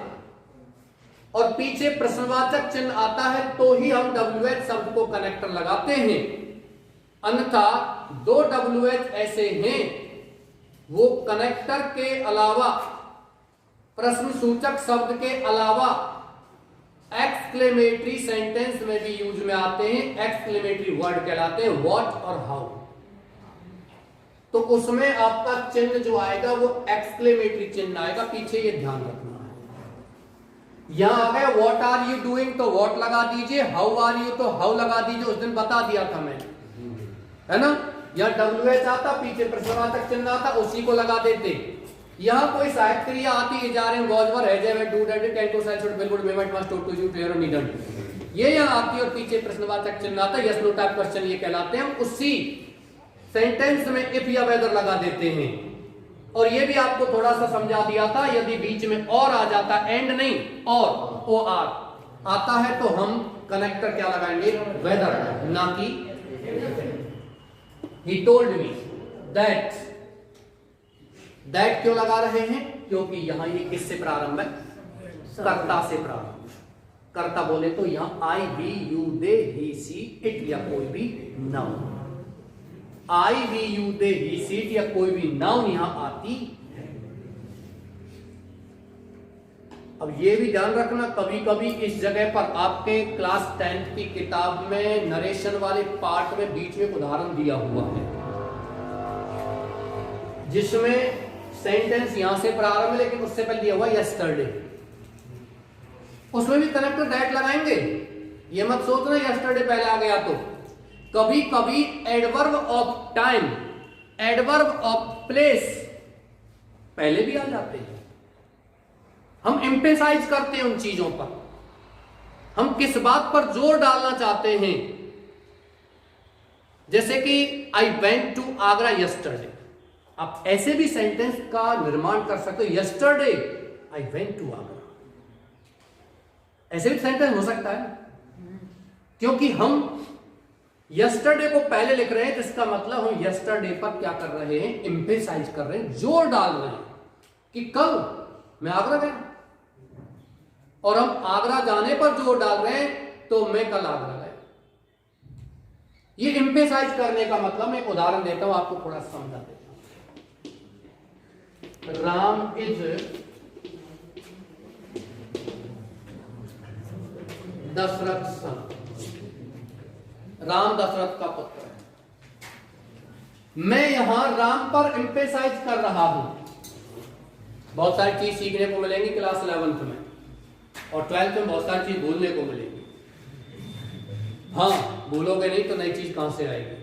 और पीछे प्रश्नवाचक चिन्ह आता है तो ही हम WH शब्द को कनेक्टर लगाते हैं, अन्यथा दो WH ऐसे हैं वो कनेक्टर के अलावा, प्रश्न सूचक शब्द के अलावा एक्सक्लेमेटरी सेंटेंस में भी यूज में आते हैं। एक्सक्लेमेटरी वर्ड कहलाते हैं, व्हाट और हाउ। तो उसमें आपका चिन्ह जो आएगा वो एक्सक्लेमेटरी चिन्ह आएगा, पीछे ये ध्यान रखना है। यहां आ गया व्हाट आर यू डूइंग, तो व्हाट लगा दीजिए, हाउ आर यू तो हाउ लगा दीजिए, उस दिन बता दिया था मैंने, है ना। या WH आता, पीछे प्रश्नवाचक चिन्ह आता, उसी को लगा देते। यहां कोई सहायक क्रिया आती, is are in goes were has have do did can to sell should will would may might must to you clear और नीडंट, ये यहां आती है और पीछे प्रश्नवाचक चिन्ह आता, यस नो टाइप क्वेश्चन ये कहलाते हैं। उसी सेंटेंस में इफ या वेदर लगा देते हैं। और ये भी आपको थोड़ा सा समझा दिया था, यदि बीच में और आ जाता, एंड नहीं और ओ आर आता है, तो हम कनेक्टर क्या लगाएंगे, वेदर, ना कि he told me that, that क्यों लगा रहे हैं, क्योंकि यहां ये किससे प्रारंभ है, कर्ता से प्रारंभ। कर्ता बोले तो यहां I we you they he she it या कोई भी noun, I we you they he she it या कोई भी नाउन यहां आती है। अब ये भी ध्यान रखना, कभी कभी इस जगह पर आपके क्लास 10th की किताब में नरेशन वाले पार्ट में बीच में उदाहरण दिया हुआ है, जिसमें सेंटेंस यहां से प्रारंभ है लेकिन उससे पहले दिया हुआ यस्टरडे, उसमें भी कनेक्टर दैट लगाएंगे। ये मत सोचना यस्टरडे पहले आ गया तो, कभी कभी adverb of time, adverb of place पहले भी आ जाते हैं। हम एम्फेसाइज करते हैं उन चीजों पर, हम किस बात पर जोर डालना चाहते हैं। जैसे कि I went to Agra yesterday, आप ऐसे भी सेंटेंस का निर्माण कर सकते हो, yesterday I went to Agra, ऐसे भी सेंटेंस हो सकता है, क्योंकि हम यस्टरडे को पहले लिख रहे हैं, तो इसका मतलब हम यस्टरडे पर क्या कर रहे हैं, एम्फेसाइज कर रहे हैं, जोर डाल रहे हैं कि कल मैं आगरा गया, और हम आगरा जाने पर जोर डाल रहे हैं, तो मैं कल आगरा गया। ये एम्फेसाइज करने का मतलब, मैं एक उदाहरण देता हूं आपको, थोड़ा समझा देता हूं। राम इज दशरथ सन, राम दशरथ का पुत्र है। मैं यहां राम पर एम्फेसाइज कर रहा हूं। बहुत सारी चीज सीखने को मिलेंगी क्लास 11th में, और 12th में बहुत सारी चीज भूलने को मिलेगी। हाँ, भूलोगे नहीं तो नई चीज कहां से आएगी।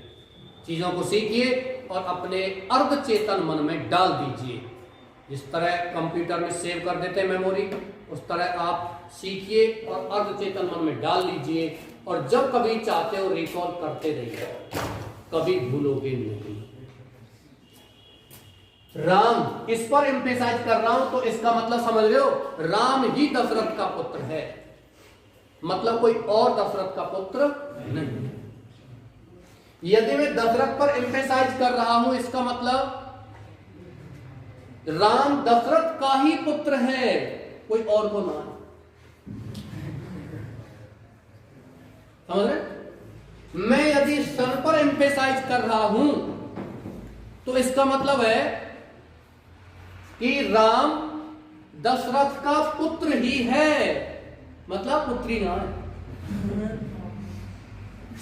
चीजों को सीखिए और अपने अर्ध चेतन मन में डाल दीजिए। जिस तरह कंप्यूटर में सेव कर देते हैं मेमोरी, उस तरह आप सीखिए और अर्ध चेतन मन में डाल लीजिए, और जब कभी चाहते हो रिकॉल करते रहिए, कभी भूलोगे नहीं। राम, इस पर एम्फेसाइज कर रहा हूं, तो इसका मतलब समझ रहे हो, राम ही दशरथ का पुत्र है, मतलब कोई और दशरथ का पुत्र नहीं। यदि मैं दशरथ पर एम्फेसाइज कर रहा हूं, इसका मतलब राम दशरथ का ही पुत्र है, कोई और को ना। समझ रहे? मैं यदि सन पर एम्फेसाइज कर रहा हूं, तो इसका मतलब है कि राम दशरथ का पुत्र ही है, मतलब पुत्री ना है।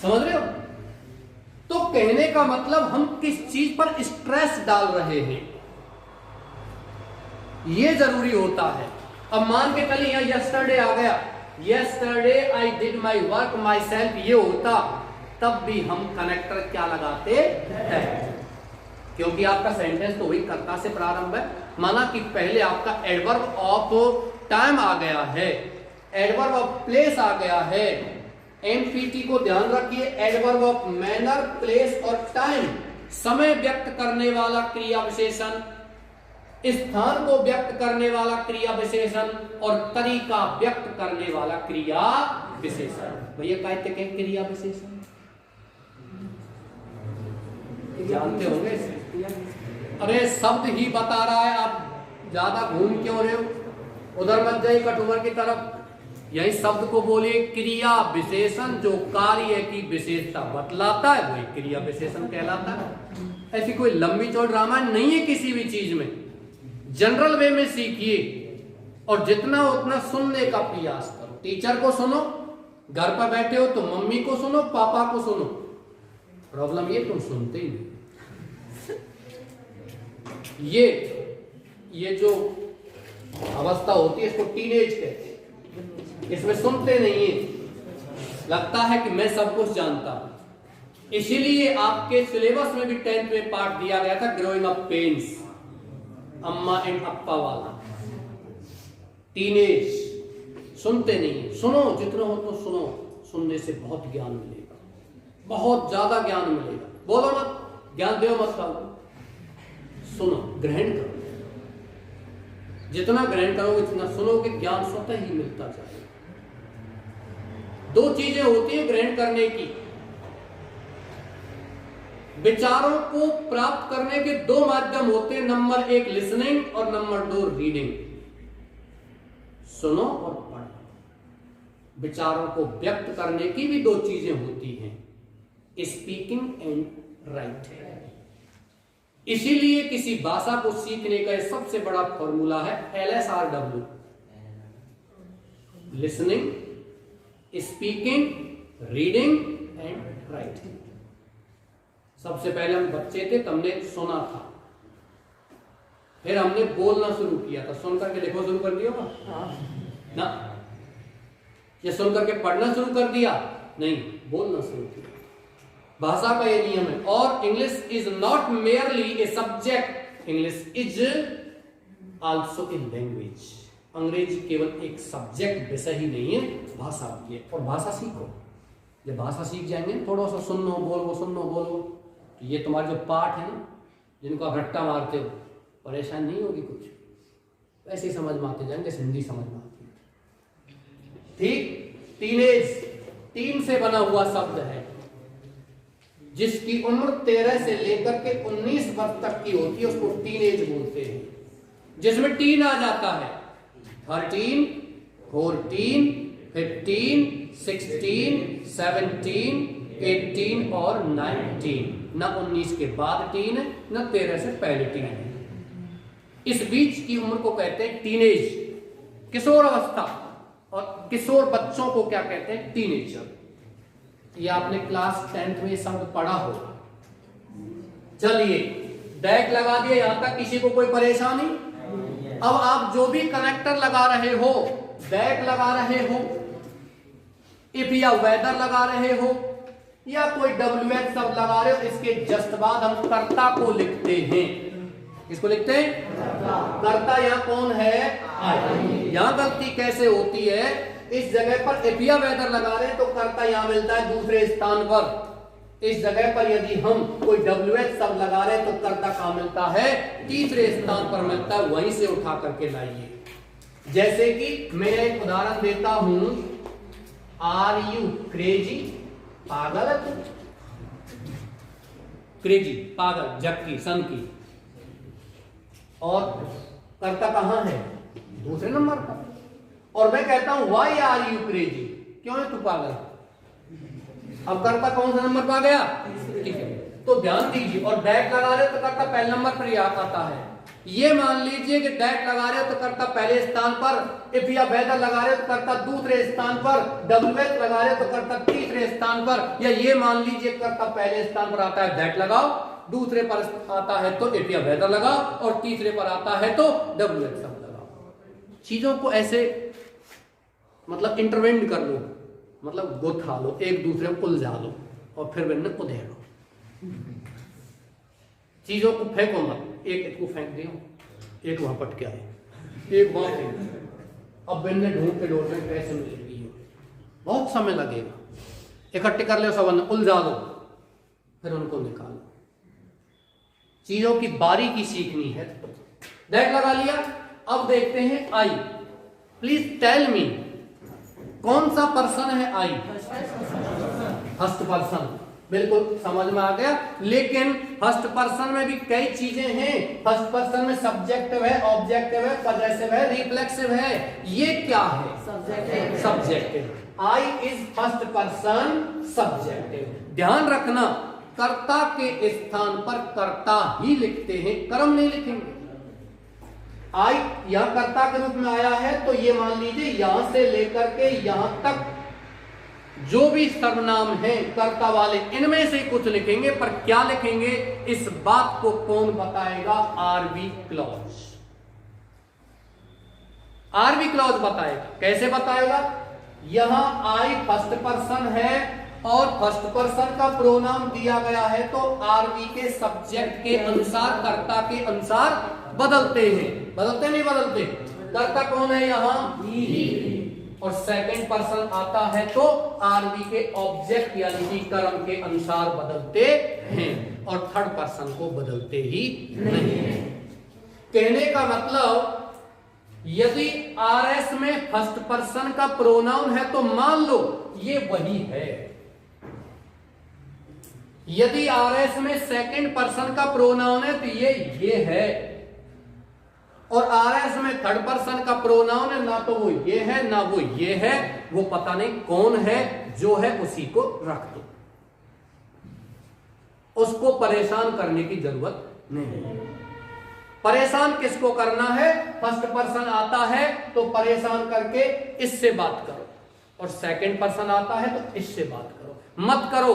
समझ रहे हो? तो कहने का मतलब हम किस चीज पर स्ट्रेस डाल रहे हैं, ये जरूरी होता है। अब मान के चलिए यहां यस्टरडे आ गया, yesterday I did my work my self, ये होता, तब भी हम कनेक्टर क्या लगाते हैं, क्योंकि आपका सेंटेंस तो वही कर्ता से प्रारंभ है। माना कि पहले आपका एडवर्ब ऑफ टाइम आ गया है, एडवर्ब ऑफ प्लेस आ गया है। एमपीटी को ध्यान रखिए, एडवर्ब ऑफ मैनर, प्लेस और टाइम, समय व्यक्त करने वाला क्रिया विशेषण, स्थान को व्यक्त करने वाला क्रिया विशेषण, और तरीका व्यक्त करने वाला क्रिया विशेषण। भैया कहते हैं क्रिया विशेषण जानते होंगे इसे? अरे शब्द ही बता रहा है, आप ज्यादा घूम क्यों रहे हो, उधर मत जाइए कटुवर की तरफ। यही शब्द को बोलिए क्रिया विशेषण, जो कार्य की विशेषता बतलाता है वही क्रिया विशेषण कहलाता है। ऐसी कोई लंबी चौड़ी रामायण नहीं है किसी भी चीज में, जनरल वे में सीखिए और जितना उतना सुनने का प्रयास करो। टीचर को सुनो, घर पर बैठे हो तो मम्मी को सुनो, पापा को सुनो। प्रॉब्लम ये तुम सुनते ही नहीं। ये जो अवस्था होती है इसको टीनेज कहते हैं। इसमें सुनते नहीं है, लगता है कि मैं सब कुछ जानता हूं। इसीलिए आपके सिलेबस में भी 10th में पार्ट दिया गया था ग्रोइंग अप पेन्स, अम्मा एंड अप्पा वाला। टीनेज सुनते नहीं है, सुनो जितना हो तो सुनो, सुनने से बहुत ज्ञान मिलेगा, बहुत ज्यादा ज्ञान मिलेगा। बोलो मत, ज्ञान दो मत खाओ, सुनो, ग्रहण करो, जितना ग्रहण करोगे जितना सुनोगे ज्ञान स्वतः ही मिलता जाएगा। दो चीजें होती है ग्रहण करने की, विचारों को प्राप्त करने के दो माध्यम होते हैं, नंबर 1 लिसनिंग और नंबर 2 रीडिंग। सुनो और पढ़ो। विचारों को व्यक्त करने की भी दो चीजें होती हैं, स्पीकिंग एंड राइटिंग। इसीलिए किसी भाषा को सीखने का सबसे बड़ा फॉर्मूला है LSRW, listening, speaking, reading and writing. सबसे पहले हम बच्चे थे तो हमने सुना था, फिर हमने बोलना शुरू किया था। सुन करके देखो शुरू कर दिया ना, ये सुन करके पढ़ना शुरू कर दिया नहीं, बोलना शुरू किया। भाषा का ये नियम है। और English is not merely a subject, English is also a language. अंग्रेजी केवल एक सब्जेक्ट विषय ही नहीं है, भाषा भी है। और भाषा सीखो, जब भाषा सीख जाएंगे थोड़ा सा सुनना बोलो, सुनना बोलो, तो ये तुम्हारे जो पाठ है ना, जिनको आप रट्टा मारते हो, परेशान नहीं होगी कुछ, वैसे ही समझ में आते जाएंगे, हिंदी समझ में आती है। ठीक, टीनेज 3 से बना हुआ शब्द है, जिसकी उम्र 13 से लेकर के 19 वर्ष तक की होती है, उसको टीनेज बोलते हैं। जिसमें टीन आ जाता है, 13, 14, 15, 16, 17, 18 और 19। न 19 के बाद टीन है, न 13 से पहले टीन है। इस बीच की उम्र को कहते हैं टीनेज, किशोर अवस्था। और किशोर बच्चों को क्या कहते हैं? टीनेजर। ये आपने क्लास 10th में शब्द पढ़ा हो। चलिए, डैग लगा दिया, यहां तक किसी को कोई परेशानी? अब आप जो भी कनेक्टर लगा रहे हो, डैग लगा रहे हो, इफ या वेदर लगा रहे हो, या कोई WH शब्द लगा रहे हो, इसके जस्ट बाद हम कर्ता को लिखते हैं। किसको लिखते हैं? कर्ता। यहाँ कौन है? यहाँ गलती कैसे होती है? इस जगह पर इफ या वेदर लगा रहे हैं तो कर्ता यहाँ मिलता है दूसरे स्थान पर। इस जगह पर यदि हम कोई WH शब्द लगा रहे हैं तो कर्ता कहाँ मिलता है? तीसरे स्थान पर मिलता है, वहीं से उठा करके लाइए। जैसे कि मैं एक उदाहरण देता हूं, आर यू क्रेजी? पागल है तू? क्रेजी पागल, जबकि सन की, और कर्ता कहां है? दूसरे नंबर पर। और मैं कहता हूं व्हाई आर यू क्रेजी? क्यों है तू पागल? अब कर्ता कौन सा नंबर पर आ गया? ठीक है, तो ध्यान दीजिए। और डैट लगा रहे तो कर्ता पहले नंबर पर ही आता है। ये मान लीजिए कि डैट लगा रहे हो तो कर्ता पहले स्थान पर, इफ या वेदर लगा रहे हो तो कर्ता दूसरे स्थान पर, WH लगा रहे हो तो कर्ता तीसरे स्थान पर, या ये मान लीजिए कर्ता पहले स्थान पर आता है डैट लगाओ, दूसरे पर आता है तो इफ या वेदर लगाओ, और तीसरे पर आता है तो WH शब्द लगाओ। चीजों को ऐसे मतलब इंटरवेंड कर लो, मतलब गुथा लो, एक दूसरे को उलझा लो और फिर बिन्ने उधेड़ो। चीजों को फेंको मत, एक इसको फेंक दिया, एक वहां पटके आए, एक वहां फेंक। अब बिन्ने ढूंढ के ढूंढ में कैसे मिलेगी? बहुत समय लगेगा। इकट्ठे कर लो, सब उलझा लो, फिर उनको निकालो। चीजों की बारीकी सीखनी है। दैट लगा लिया। अब देखते हैं आई। प्लीज टेल मी, कौन सा पर्सन है आई? First person. बिल्कुल समझ में आ गया। लेकिन फर्स्ट पर्सन में भी कई चीजें हैं। फर्स्ट पर्सन में सब्जेक्टिव है, ऑब्जेक्टिव है, पजेसिव है, रिफ्लेक्सिव है। ये क्या है? Subjective. I is first person subjective. ध्यान रखना, कर्ता के स्थान पर कर्ता ही लिखते हैं, कर्म नहीं लिखेंगे। आई यहां कर्ता के रूप में आया है तो ये मान लीजिए यहां से लेकर के यहां तक जो भी सर्वनाम है कर्ता वाले, इनमें से कुछ लिखेंगे। पर क्या लिखेंगे इस बात को कौन बताएगा? RB clause. आरबी क्लॉज बताएगा। कैसे बताएगा? यहां आई फर्स्ट पर्सन है और फर्स्ट पर्सन का प्रोनाउन दिया गया है, तो आरवी के सब्जेक्ट के अनुसार, कर्ता के अनुसार बदलते हैं। बदलते नहीं बदलते? कर्ता कौन है यहाँ? ही। और सेकंड पर्सन आता है तो आरवी के ऑब्जेक्ट यानी कि कर्म के अनुसार बदलते हैं, और थर्ड पर्सन को बदलते ही नहीं। कहने का मतलब यदि आरएस में फर्स्ट पर्सन का प्रोनाउन है तो मान लो ये वही है। यदि आरएस में सेकंड पर्सन का प्रोनाउन है तो ये है, और आरएस में थर्ड पर्सन का प्रोनाउन है, ना तो वो ये है ना वो ये है, वो पता नहीं कौन है, जो है उसी को रख दो, उसको परेशान करने की जरूरत नहीं। परेशान किसको करना है? फर्स्ट पर्सन आता है तो परेशान करके इससे बात करो, और सेकंड पर्सन आता है तो इससे बात करो। मत करो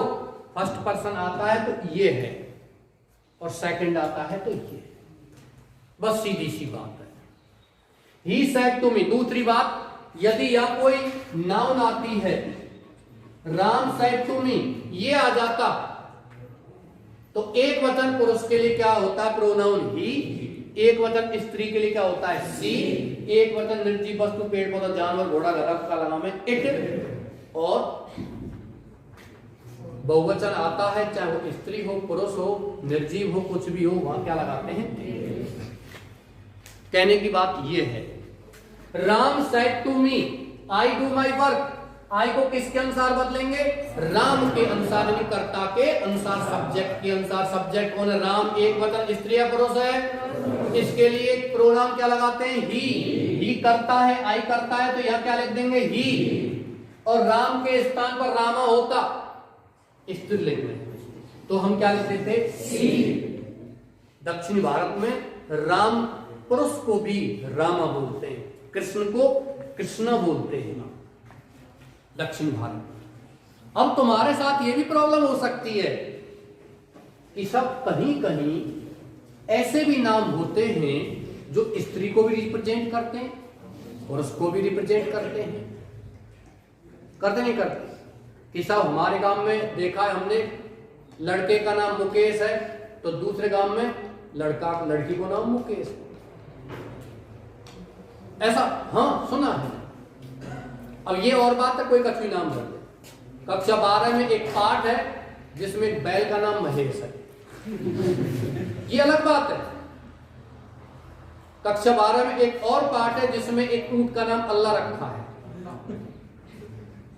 फर्स्ट पर्सन आता है तो ये है और सेकंड आता है तो ये, बस सीधी सी बात है। He said to me. दूसरी बात, यदि यह कोई नाउन आती है, राम सेड टू मी ये आ जाता, तो एक वचन पुरुष के लिए क्या होता है? प्रोनाउन ही। एक वचन स्त्री के लिए क्या होता है? सी। एक वचन निर्जीव वस्तु, पेड़ पौधा, जानवर, घोड़ा, घर का लगाम है इट। और बहुवचन आता है, चाहे वो स्त्री हो, पुरुष हो, निर्जीव हो, कुछ भी हो, वहां क्या लगाते हैं? कहने की बात ये है, Ram said to me I do my work. I को किसके अनुसार बदलेंगे? राम के अनुसार, यानी कर्ता के अनुसार, सब्जेक्ट के अनुसार। सब्जेक्ट कौन है? राम। एक वचन स्त्री या पुरुष है, इसके लिए प्रोनाउन क्या लगाते हैं? ही करता है, आई करता है, तो यह क्या लिख देंगे? ही। और राम के स्थान पर रामा होता स्त्रीलिंग में, तो हम क्या लिखते थे? सी। दक्षिण भारत में राम पुरुष को भी रामा बोलते हैं, कृष्ण को कृष्णा बोलते हैं दक्षिण भारत। अब तुम्हारे साथ ये भी प्रॉब्लम हो सकती है कि सब कहीं कहीं ऐसे भी नाम होते हैं जो स्त्री को भी रिप्रेजेंट करते हैं, पुरुष को भी रिप्रेजेंट करते हैं। करते नहीं करते? कि साहब हमारे गांव में देखा है हमने, लड़के का नाम मुकेश है तो दूसरे गांव में लड़की को नाम मुकेश है, ऐसा हाँ सुना है। अब ये और बात है, कोई कछ भी नाम कर दे। कक्षा 12 में एक पाठ है जिसमें एक बैल का नाम महेश है, ये अलग बात है। कक्षा 12 में एक और पाठ है जिसमें एक ऊंट का नाम अल्लाह रखा है।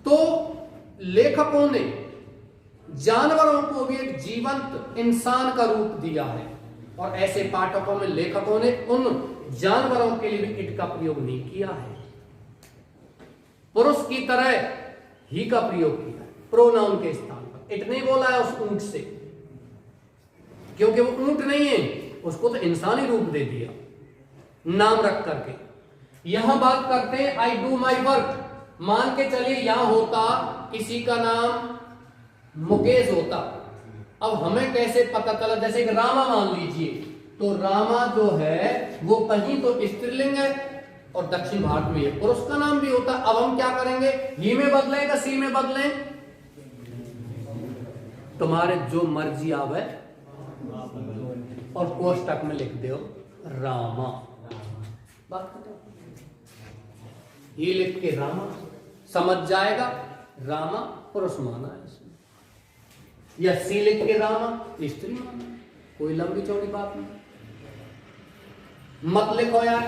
तो लेखकों ने जानवरों को भी एक जीवंत इंसान का रूप दिया है, और ऐसे पाठकों में लेखकों ने उन जानवरों के लिए भी इट का प्रयोग नहीं किया है। पुरुष की तरह ही का प्रयोग किया है प्रोनाउन के स्थान पर। इट नहीं बोला है उस ऊंट से, क्योंकि वो ऊंट नहीं है, उसको तो इंसानी रूप दे दिया नाम रख करके। यहां बात करते हैं आई डू माई वर्क। मान के चलिए यहां होता किसी का नाम मुकेश होता, अब हमें कैसे पता चला? जैसे कि रामा मान लीजिए, तो रामा जो है वो कहीं तो स्त्रीलिंग है और दक्षिण भारत में ये पुरुष का नाम भी होता। अब हम क्या करेंगे? ही में बदलें या सी में बदलें? तुम्हारे जो मर्जी आवे, और कोष्टक में लिख दो रामा, बात खत्म। ये लिख के रामा, समझ जाएगा रामा पुरुष माना है इसमें, या सी लिख के रामा स्त्री माना, कोई लंबी चौड़ी बात नहीं। मत लिखो यार,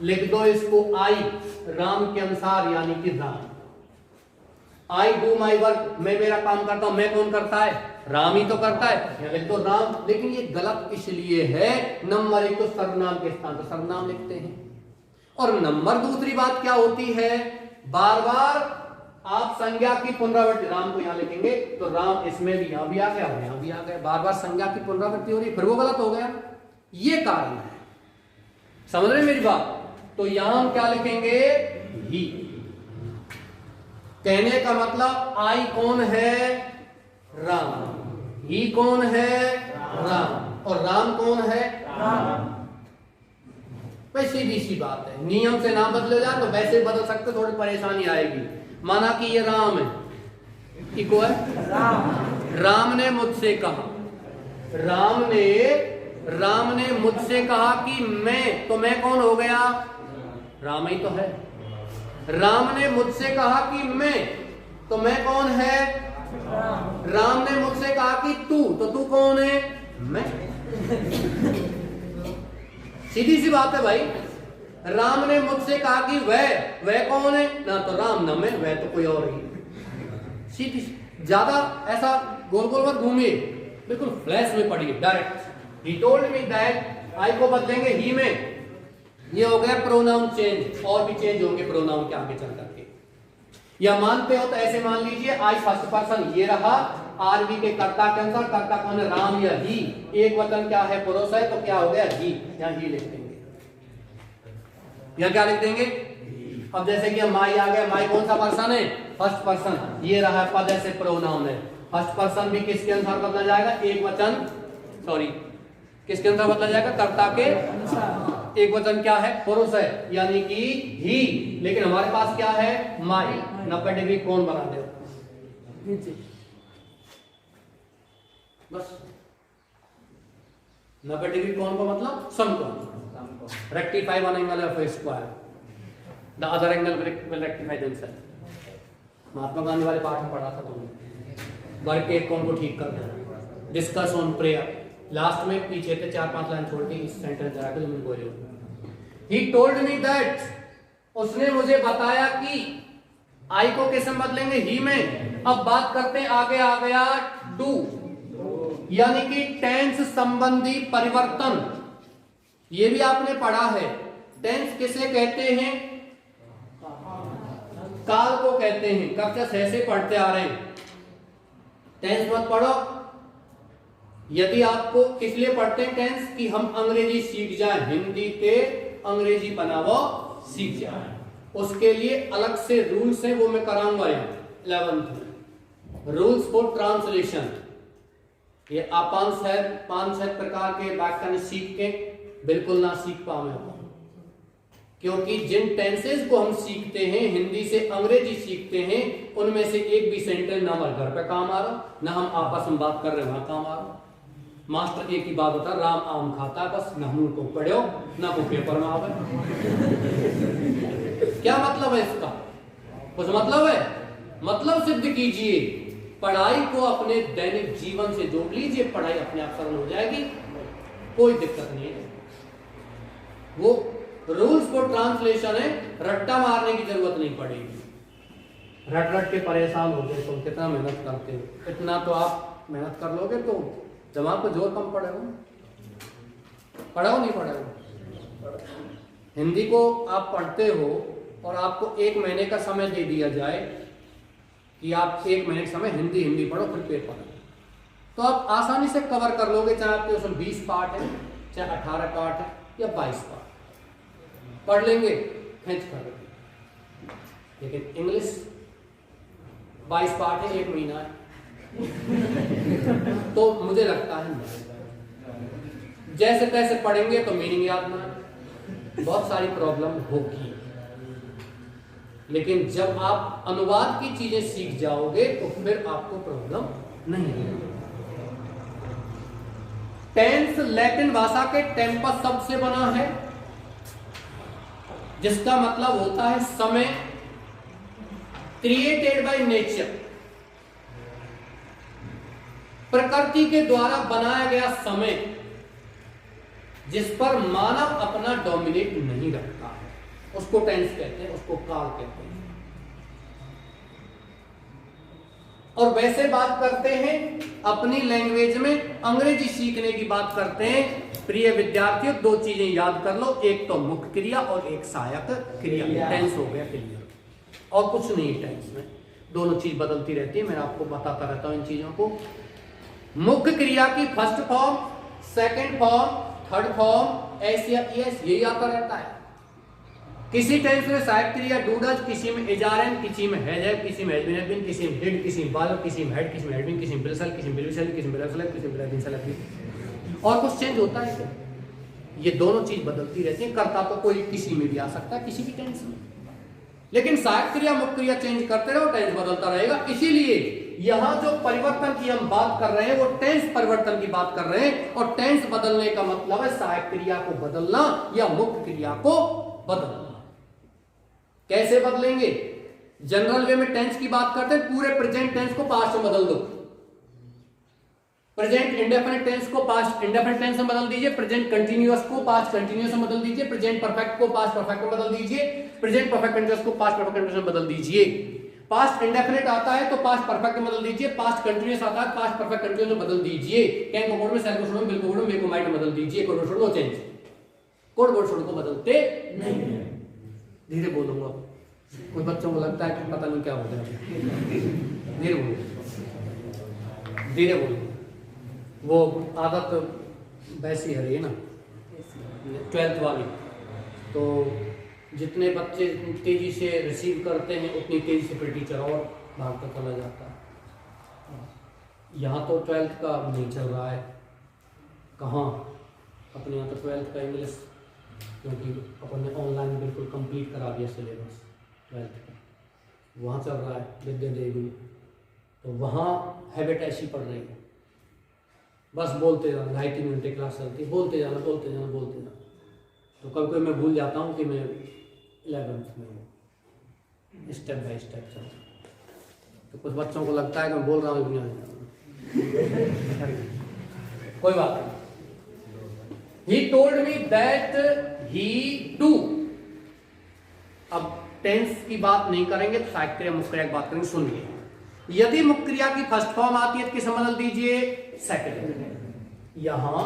लिख दो इसको आई राम के अनुसार, यानी कि राम। आई डू माई वर्क, मैं मेरा काम करता हूं। मैं कौन करता है? राम ही तो करता है, लिख दो राम। लेकिन ये गलत इसलिए है, नंबर एक तो सर्वनाम के स्थान पर सर्वनाम लिखते हैं, और नंबर दूसरी बात क्या होती है, बार बार आप संज्ञा की पुनरावृत्ति, राम को यहां लिखेंगे तो राम इसमें भी यहां भी आ गया और यहां भी आ गया, बार बार संज्ञा की पुनरावृत्ति हो रही, फिर वो गलत हो गया। ये कारण है, समझ रहे मेरी बात? तो यहां हम क्या लिखेंगे? ही। कहने का मतलब आई कौन है? राम। ही कौन है? राम। और राम कौन है? राम। वैसे सीधी सी बात है, नियम से ना बदले जाए तो वैसे बदल सकते, थोड़ी परेशानी आएगी। माना कि ये राम है, इको है राम ने मुझसे कहा, राम ने मुझसे कहा कि मैं, तो मैं कौन हो गया? राम ही तो है। राम ने मुझसे कहा कि मैं, तो मैं कौन है? राम ने मुझसे कहा कि तू, तो तू कौन है? मैं। सीधी सी बात है भाई। राम ने मुझसे कहा कि वह कौन है? ना तो राम ना मैं, वह तो कोई और ही। सीधी, ज्यादा ऐसा गोल गोल मत घूमिए, बिल्कुल फ्लैश में पढ़िए direct. He told me that, आई को बदलेंगे ही में, ये हो गया प्रोनाउन चेंज, और भी चेंज होंगे प्रोनाउन के आगे चल करके। या मानते हो तो ऐसे मान लीजिए आई फर्स्ट पर्सन ये रहा, आरवी के कर्ता के अनुसार कर्ता कौन है? राम या ही। एक वचन क्या है? पुरुष है, तो क्या हो गया? ही। यहाँ ही लिख देंगे, यहाँ क्या लिख देंगे? अब जैसे कि माई आ गया, माई कौन सा पर्सन है? First person. ये रहा पद ऐसे प्रोनाउन है, फर्स्ट पर्सन भी किसके अनुसार बदला जाएगा? एक वचन, सॉरी किसके अनुसार बदला जाएगा? कर्ता के। एक वचन क्या है? पुरुष है, यानी कि ही। लेकिन हमारे पास क्या है? माई। 90 डिग्री कौन बना दे बस। 90 डिग्री कौन को मतलब समकोण। Rectify one angle of a square, the other angle will rectify themself. Mahatma Gandhi वाले पाठ में पढ़ा था तुमने। वर्ग के एक कोण को ठीक कर दो। डिस्कस ऑन प्रेयर, लास्ट में पीछे थे 4-5 लाइन छोड़ के इस सेंटेंस जरा के तुम बोलो। He told me that, उसने मुझे बताया कि, आई को किस में बदलेंगे? ही में। अब बात करते हैं, आगे आ गया डू, यानी कि टेंस संबंधी परिवर्तन। ये भी आपने पढ़ा है। टेंस किसे कहते हैं? काल को कहते हैं। कब से ऐसे पढ़ते आ रहे हैं, टेंस मत पढ़ो। यदि आपको किस लिए पढ़ते हैं टेंस? कि हम अंग्रेजी सीख जाए, हिंदी के अंग्रेजी बनावो सीख जाए, उसके लिए अलग से रूल्स हैं, वो मैं कराऊंगा यहाँ 11th में। रूल्स फॉर ट्रांसलेशन, ये आप 5-7 प्रकार के व्याकरण सीख के बिल्कुल ना सीख पाओगे, क्योंकि जिन टेंसेस को हम सीखते हैं, हिंदी से अंग्रेजी सीखते हैं, उनमें से एक भी सेंटेंस ना हमारे घर पे काम आ रहा, ना हम आपस में बात कर रहे हैं वहां काम आ रहा। मास्टर एक ही बात होता, राम आम खाता, बस ना हम उनको पढ़ो ना वो पेपर में आवे। क्या मतलब है इसका? कुछ मतलब है? मतलब सिद्ध कीजिए, पढ़ाई को अपने दैनिक जीवन से जोड़ लीजिए, पढ़ाई अपने आप सरल हो जाएगी, कोई दिक्कत नहीं है। वो रूल्स फॉर ट्रांसलेशन है, रट्टा मारने की जरूरत नहीं पड़ेगी। रट के परेशान हो गए, तुम कितना मेहनत करते हो, इतना तो आप मेहनत कर लोगे तो दिमाग को जोर कम पड़ेगा। पढ़ाओ नहीं पढ़ाओ, हिंदी को आप पढ़ते हो और आपको 1 महीने का समय दे दिया जाए कि आप 1 महीने का समय हिंदी पढ़ो, फिर पेपर, तो आप आसानी से कवर कर लोगे, चाहे आपके उसमें 20 पार्ट है, चाहे 18 पार्ट है या 22 पार्ट, पढ़ लेंगे खींच कर। लेकिन इंग्लिश 22 पार्ट है, 1 महीना है, तो मुझे लगता है जैसे तैसे पढ़ेंगे तो मीनिंग याद ना, बहुत सारी प्रॉब्लम होगी। लेकिन जब आप अनुवाद की चीजें सीख जाओगे तो फिर आपको प्रॉब्लम नहीं होगी। टेंस लैटिन भाषा के टेम्पस शब्द से बना है, जिसका मतलब होता है समय, क्रिएटेड बाय नेचर, प्रकृति के द्वारा बनाया गया समय, जिस पर मानव अपना डोमिनेट नहीं रखता है, उसको टेंस कहते हैं, उसको काल कहते हैं। और वैसे बात करते हैं अपनी लैंग्वेज में, अंग्रेजी सीखने की बात करते हैं। प्रिय विद्यार्थियों, 2 चीजें याद कर लो, एक तो मुख्य क्रिया और एक सहायक क्रिया। टेंस हो गया क्लियर, और कुछ नहीं टेंस में, दोनों चीज बदलती रहती है, मैं आपको बताता रहता हूं इन चीजों को। मुख्य क्रिया की first form, second form, third form, ऐसे यही आता रहता है। किसी टेंस में सहायक क्रिया डू डज, किसी में इज आर एन, किसी में हैज हैव, किसी में हैज बीन हैव बीन, किसी में डिड, किसी में वाज, किसी में हैड, किसी में हैड बीन, किसी में विल शैल, किसी में विल बी शैल, किसी में विल हैव शैल, किसी में विल हैव बीन शैल, और कुछ चेंज होता है क्या? ये दोनों चीज बदलती रहती है। कर्ता तो कोई किसी में भी आ सकता है, किसी भी टेंस में, लेकिन सहायक क्रिया मुख्य क्रिया चेंज करते रहो, टेंस बदलता रहेगा। इसीलिए यहां जो परिवर्तन की हम बात कर रहे हैं वो टेंस परिवर्तन की बात कर रहे हैं, और टेंस बदलने का मतलब है सहायक क्रिया को बदलना या मुख्य क्रिया को बदलना। कैसे बदलेंगे? जनरल वे में टेंस की बात करते हैं, पूरे प्रेजेंट टेंस को पास्ट में बदल दो, प्रेजेंट इंडेफिनिट टेंस को पास्ट इंडेफिनिट टेंस में बदल दीजिए, प्रेजेंट कंटीन्यूअस को पास्ट कंटीन्यूअस में बदल दीजिए, प्रेजेंट परफेक्ट को पास्ट परफेक्ट में बदल दीजिए, प्रेजेंट परफेक्ट कंटीन्यूअस को पास्ट परफेक्ट कंटीन्यूअस में बदल दीजिए। पास्ट इंडेफिनिट आता है तो पास्ट परफेक्ट में बदल दीजिए, पास्ट कंटीन्यूअस आता है पास्ट परफेक्ट कंटीन्यूअस में बदल दीजिए, कैन को में, सेल को में, बिल को में, मे को माइट में बदल दीजिए, code word no change, code word को बदलते नहीं। धीरे बोलूंगा, कुछ बच्चों को लगता है कि पता नहीं क्या हो गया, धीरे बोलो, धीरे बोलो, वो आदत वैसी है रही है ना 12th वाली, तो जितने बच्चे तेजी से रिसीव करते हैं उतनी तेजी से फिर टीचर और भागता चला जाता है। यहाँ तो 12th का नहीं चल रहा है, कहाँ अपने यहाँ तो 12th का इंग्लिश, क्योंकि अपन ने ऑनलाइन बिल्कुल कंप्लीट करा दिया सिलेबस 12th का, वहाँ चल रहा है विद्या देवी, तो वहाँ हैबिट ऐसी पड़ रही है, बस बोलते जाना, 2.5-3 घंटे क्लास चलती है, बोलते जाना बोलते जाना बोलते जाना। तो कभी कभी मैं भूल जाता हूँ कि मैं 11th में हूँ, स्टेप बाय स्टेप चलता। तो कुछ बच्चों को लगता है कि मैं बोल रहा हूँ, कोई बात नहीं। He told me that he too। अब टेंस की बात नहीं करेंगे तो सहायक क्रिया मुख्य क्रिया की बात करेंगे। सुनिए, यदि मुख्य क्रिया की फर्स्ट फॉर्म आती है तो किसे बदल दीजिए? सेकंड। यहां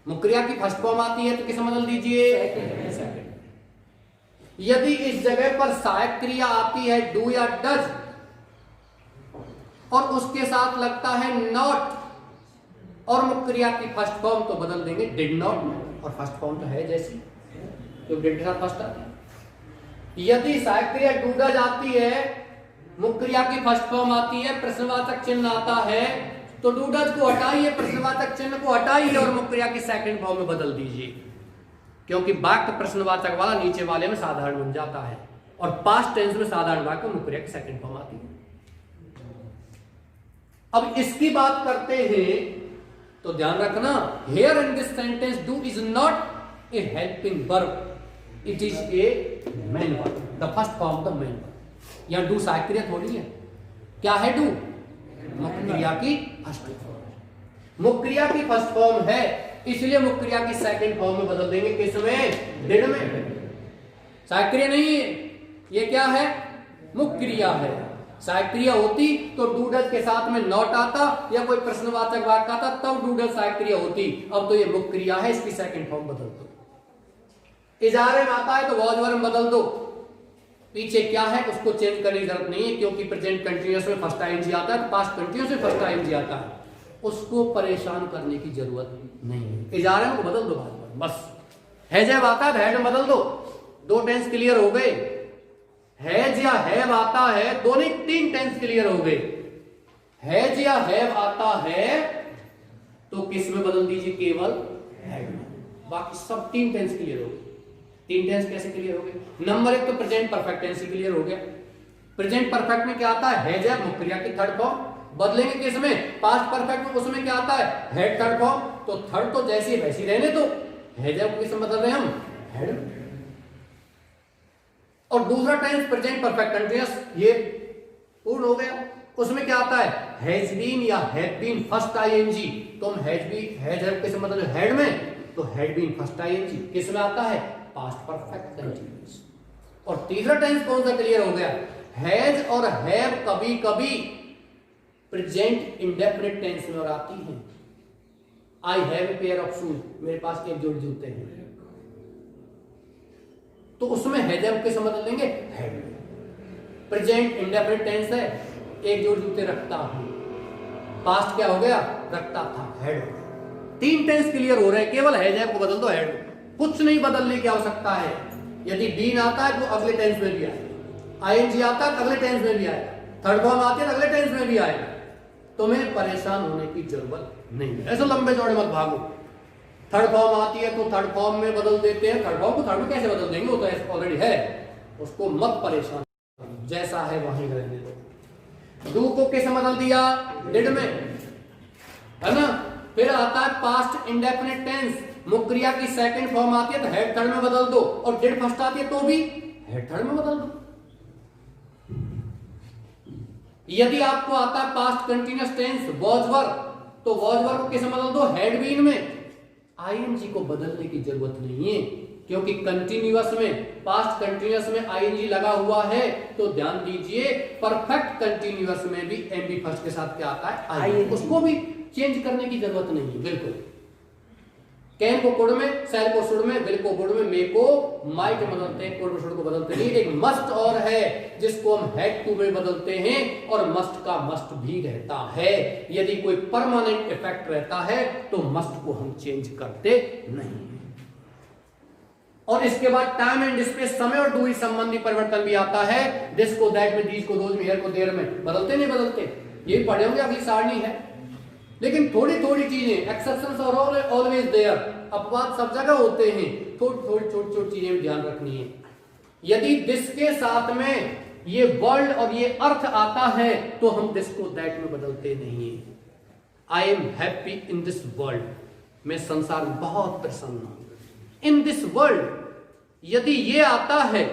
मुख्य क्रिया की फर्स्ट फॉर्म आती है तो किसे बदल दीजिए? सेकंड। यदि इस जगह पर सहायक क्रिया आती है डू या डज और उसके साथ लगता है नॉट और मुख्य क्रिया की फर्स्ट फॉर्म, तो बदल देंगे डिड नॉट, और फर्स्ट फॉर्म तो है जैसी, तो डिड के साथ फर्स्ट आती है। यदि सहायक क्रिया डू डज आती है, मुख्य क्रिया की फर्स्ट फॉर्म आती है, प्रश्नवाचक चिन्ह आता है, तो डू डज को हटाइए, प्रश्नवाचक चिन्ह को हटाइए और मुख्य क्रिया की सेकंड फॉर्म में बदल दीजिए, क्योंकि वाक्य प्रश्नवाचक वाला नीचे वाले में साधारण बन जाता है और पास्ट टेंस में साधारण वाक्य मुख्य क्रिया की सेकंड फॉर्म आती है। अब इसकी बात करते हैं तो ध्यान रखना, here in this sentence do is not a helping verb, it is a main verb, the first form of the main verb. यहां डू सहायक क्रिया थोड़ी है, क्या है डू? मुख्य क्रिया की फर्स्ट फॉर्म, मुख्य क्रिया की फर्स्ट फॉर्म है, इसलिए मुख्य क्रिया की सेकंड फॉर्म में बदल देंगे, किसमें? डिड में। सहायक क्रिया नहीं है, ये क्या है? मुख्य क्रिया है। सहायक क्रिया होती तो डू डज के साथ में नॉट आता या कोई प्रश्नवाचक वाक्य आता, तब डू डज सहायक क्रिया होती। अब तो ये मुख्य क्रिया है, इसकी सेकंड फॉर्म बदल दो। इजारे में आता है तो वॉज वर्ब में बदल दो, पीछे क्या है उसको चेंज करने की जरूरत नहीं है, क्योंकि प्रेजेंट कंटीन्यूअस में फर्स्ट आईएनजी आता है, पास्ट कंटीन्यूअस में फर्स्ट आईएनजी आता है, उसको परेशान करने की जरूरत नहीं है। इजारे में बदल दो बस। है जब आता है हैड में बदल दो, दो टेंस क्लियर हो गए। हैज या हैव आता है, दोनों 3 टेंस क्लियर हो गए। हैज या हैव आता है तो किस में बदल दीजिए? केवल हैड में, बाकी सब 3 टेंस क्लियर हो गए। 3 टेंस कैसे क्लियर हो गए? नंबर 1 तो प्रेजेंट परफेक्ट टेंस क्लियर हो गया। प्रेजेंट परफेक्ट में क्या आता है? हैज है, मुख्य क्रिया की थर्ड फॉर्म। बदलेंगे किस में? पास्ट परफेक्ट में, उसमें क्या आता है? Had third form. तो थर्ड तो जैसी वैसी रहने दो, हैज है किस में बदल रहे हैं हम? हैड। और दूसरा टेंस प्रेजेंट परफेक्ट कंटीन्यूअस, ये पूर्ण हो गया। उसमें क्या आता है? हैज बीन या हैव बीन फर्स्ट आईएनजी, तो हम हैज बीन हैज है किस में बदल? हैड में, तो हैड बीन फर्स्ट आईएनजी किस में आता है? Past perfect continuous. और तीसरा टेंस कौन सा क्लियर हो गया? हैज और हैव कभी कभी प्रेजेंट इंडेफिनिट टेंस में और आती है। I have a pair of shoes, मेरे पास एक जोड़ी जूते हैं, तो उसमें हैज हैव किस में बदल देंगे? हैड। प्रेजेंट इंडेफिनिट टेंस है, एक जोड़ी जूते रखता हूं, पास्ट क्या हो गया? रखता था, हैड। 3 टेंस क्लियर हो रहे हैं, केवल हैज हैव को बदल दो हैड, कुछ नहीं बदलने की आवश्यकता है। यदि बीन आता है तो अगले टेंस में भी आएगा, आईएनजी आता है तो अगले टेंस में भी आएगा, थर्ड फॉर्म आती है तो अगले टेंस में भी आएगा। तुम्हें परेशान होने की जरूरत नहीं है, ऐसे लंबे चौड़े मत भागो। थर्ड फॉर्म आती है तो थर्ड फॉर्म में बदल देते हैं। थर्ड फॉर्म को थर्ड में कैसे बदल देंगे, वो तो ऑलरेडी है, उसको मत परेशान, जैसा है वहीं रहने दो। डू को किस बदल दिया, डिड में, है ना। फिर आता है पास्ट इंडेफिनिट टेंस, मुख्य क्रिया की सेकंड फॉर्म आती है तो हेड थर्ड में बदल दो, और डिड फर्स्ट आती है तो भी हेड थर्ड में बदल दो। यदि आपको आता है past continuous tense was were, तो वॉज वर को किस बदल दो, हैड बीन में। आईएनजी को बदलने की जरूरत नहीं है, क्योंकि कंटिन्यूअस में, पास्ट कंटिन्यूअस में आईएनजी लगा हुआ है, तो ध्यान दीजिए परफेक्ट कंटिन्यूअस में भी एमबी फर्स्ट के साथ क्या आता है, आईएनजी, उसको भी चेंज करने की जरूरत नहीं है बिल्कुल। कैन को कुड में, सेल को शुड में, विल को वुड में, मे को माइट में बदलते हैं, कुड को शुड को बदलते नहीं। एक मस्ट और है जिसको हम हैड टू में बदलते हैं, और मस्ट का मस्ट भी रहता है। यदि कोई परमानेंट इफेक्ट रहता है तो मस्ट को हम चेंज करते नहीं। और इसके बाद टाइम एंड स्पेस, समय और दूरी संबंधी परिवर्तन भी आता है। दिस को दैट में, दीज को दोज में, हियर को देयर में, बदलते नहीं बदलते, ये पढ़े होंगे, अगली सारणी है। लेकिन थोड़ी थोड़ी चीजें, एक्सेप्शंस और ऑलवेज देयर, अपवाद सब जगह होते हैं, थोड़ी थोड़ी छोटी छोटी चीजें भी ध्यान रखनी है। यदि दिस के साथ में ये वर्ल्ड और ये अर्थ आता है तो हम दिस को दैट में बदलते नहीं है। I am happy in this world, मैं संसार में बहुत प्रसन्न हूं। इन दिस वर्ल्ड, यदि ये आता है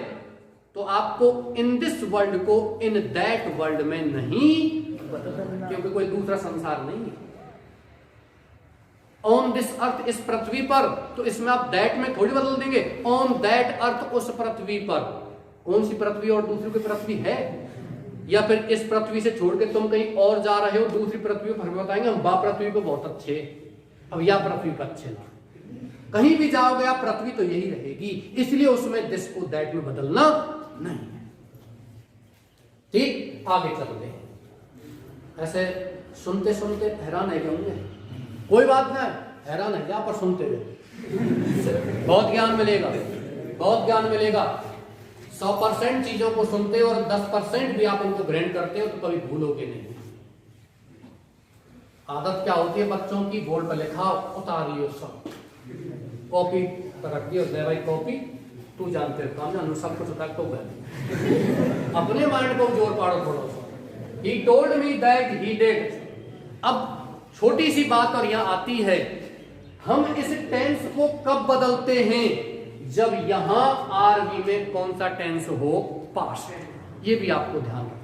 तो आपको इन दिस वर्ल्ड को इन दैट वर्ल्ड में नहीं बदलना, क्योंकि कोई दूसरा संसार नहीं है। ऑन दिस अर्थ, इस पृथ्वी पर, तो इसमें आप दैट में थोड़ी बदल देंगे। ऑन दैट अर्थ, उस पृथ्वी पर, कौन सी पृथ्वी और दूसरी कोई पृथ्वी है? या फिर इस पृथ्वी से छोड़ के तुम कहीं और जा रहे हो, दूसरी पृथ्वी पर बताएंगे हम बा पृथ्वी को बहुत अच्छे, अब या पृथ्वी पर अच्छे ना, कहीं भी जाओगे आप पृथ्वी तो यही रहेगी, इसलिए उसमें दिस को दैट में बदलना नहीं है। ठीक, आगे चलते हैं। ऐसे सुनते सुनते हैरान है होंगे, कोई बात नहीं, हैरान है क्या, पर सुनते हुए बहुत ज्ञान मिलेगा, बहुत ज्ञान मिलेगा। 100% चीजों को सुनते हो और 10% भी आप उनको ग्रहण करते हो तो कभी भूलोगे नहीं। आदत क्या होती है बच्चों की, बोर्ड पर लिखा उतारियो सब, कॉपी पर रख दियो, ले भाई कॉपी, तू जानते हो काम जानू, सब कुछ उतार तो अपने माइंड को जोर पाड़ो थोड़ा सा। He told me that he did। अब छोटी सी बात और यहां आती है, हम इस टेंस को कब बदलते हैं, जब यहां आरबी में कौन सा टेंस हो, पास्ट। ये भी आपको ध्यान रखना।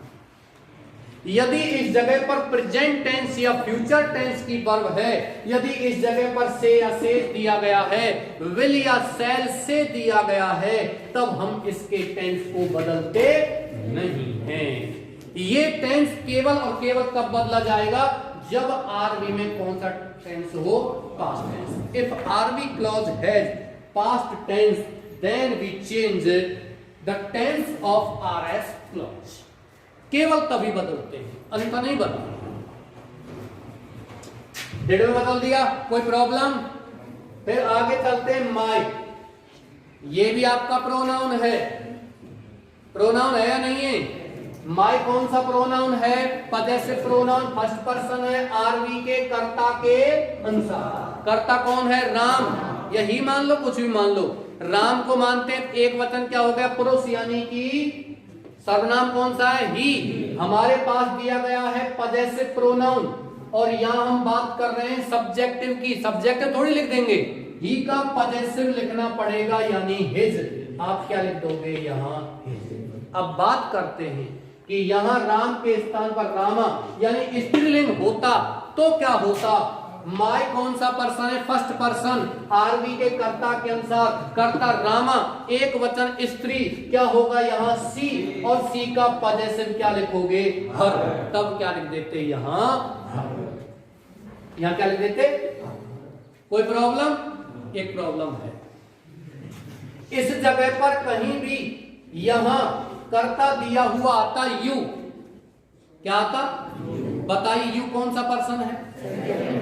यदि इस जगह पर प्रेजेंट टेंस या फ्यूचर टेंस की वर्ब है, यदि इस जगह पर से या से दिया गया है, विल या शैल से दिया गया है, तब हम इसके टेंस को बदलते नहीं हैं। ये टेंस केवल और केवल कब बदला जाएगा, जब आरबी में कौन सा टेंस हो, past tense. If RB clause has past tense then we change the tense of RS clause. केवल तभी बदलते हैं, अन्यथा नहीं बदलते। डिड में बदल दिया, कोई प्रॉब्लम। फिर आगे चलते हैं, माई, ये भी आपका प्रोनाउन है, प्रोनाउन है या नहीं है? माई कौन सा प्रोनाउन है, पजेसिव प्रोनाउन, फर्स्ट पर्सन है, आरवी के कर्ता के अनुसार। कर्ता कौन है, राम, यही मान लो, कुछ भी मान लो। राम को मानते हैं, एक वचन क्या हो गया, पुरुष, यानी कि सर्वनाम कौन सा है, ही। हमारे पास दिया गया है पजेसिव प्रोनाउन, और यहां हम बात कर रहे हैं सब्जेक्टिव की। सब्जेक्टिव थोड़ी लिख देंगे, ही का पजेसिव लिखना पड़ेगा, यानी हिज। आप क्या लिख दोगे यहाँ, हिज। अब बात करते हैं कि यहां राम के स्थान पर रामा यानी स्त्रीलिंग होता तो क्या होता। माई कौन सा पर्सन है, फर्स्ट पर्सन, आरवी के कर्ता के अनुसार, कर्ता रामा, एक वचन स्त्री, क्या होगा यहाँ सी, और सी का पजेसिव क्या लिखोगे, हर। तब क्या लिख देते यहाँ, यहाँ क्या लिख देते, कोई प्रॉब्लम? एक प्रॉब्लम है, इस जगह पर कहीं भी यहां कर्ता दिया हुआ आता यू, क्या आता, बताइए यू कौन सा पर्सन है,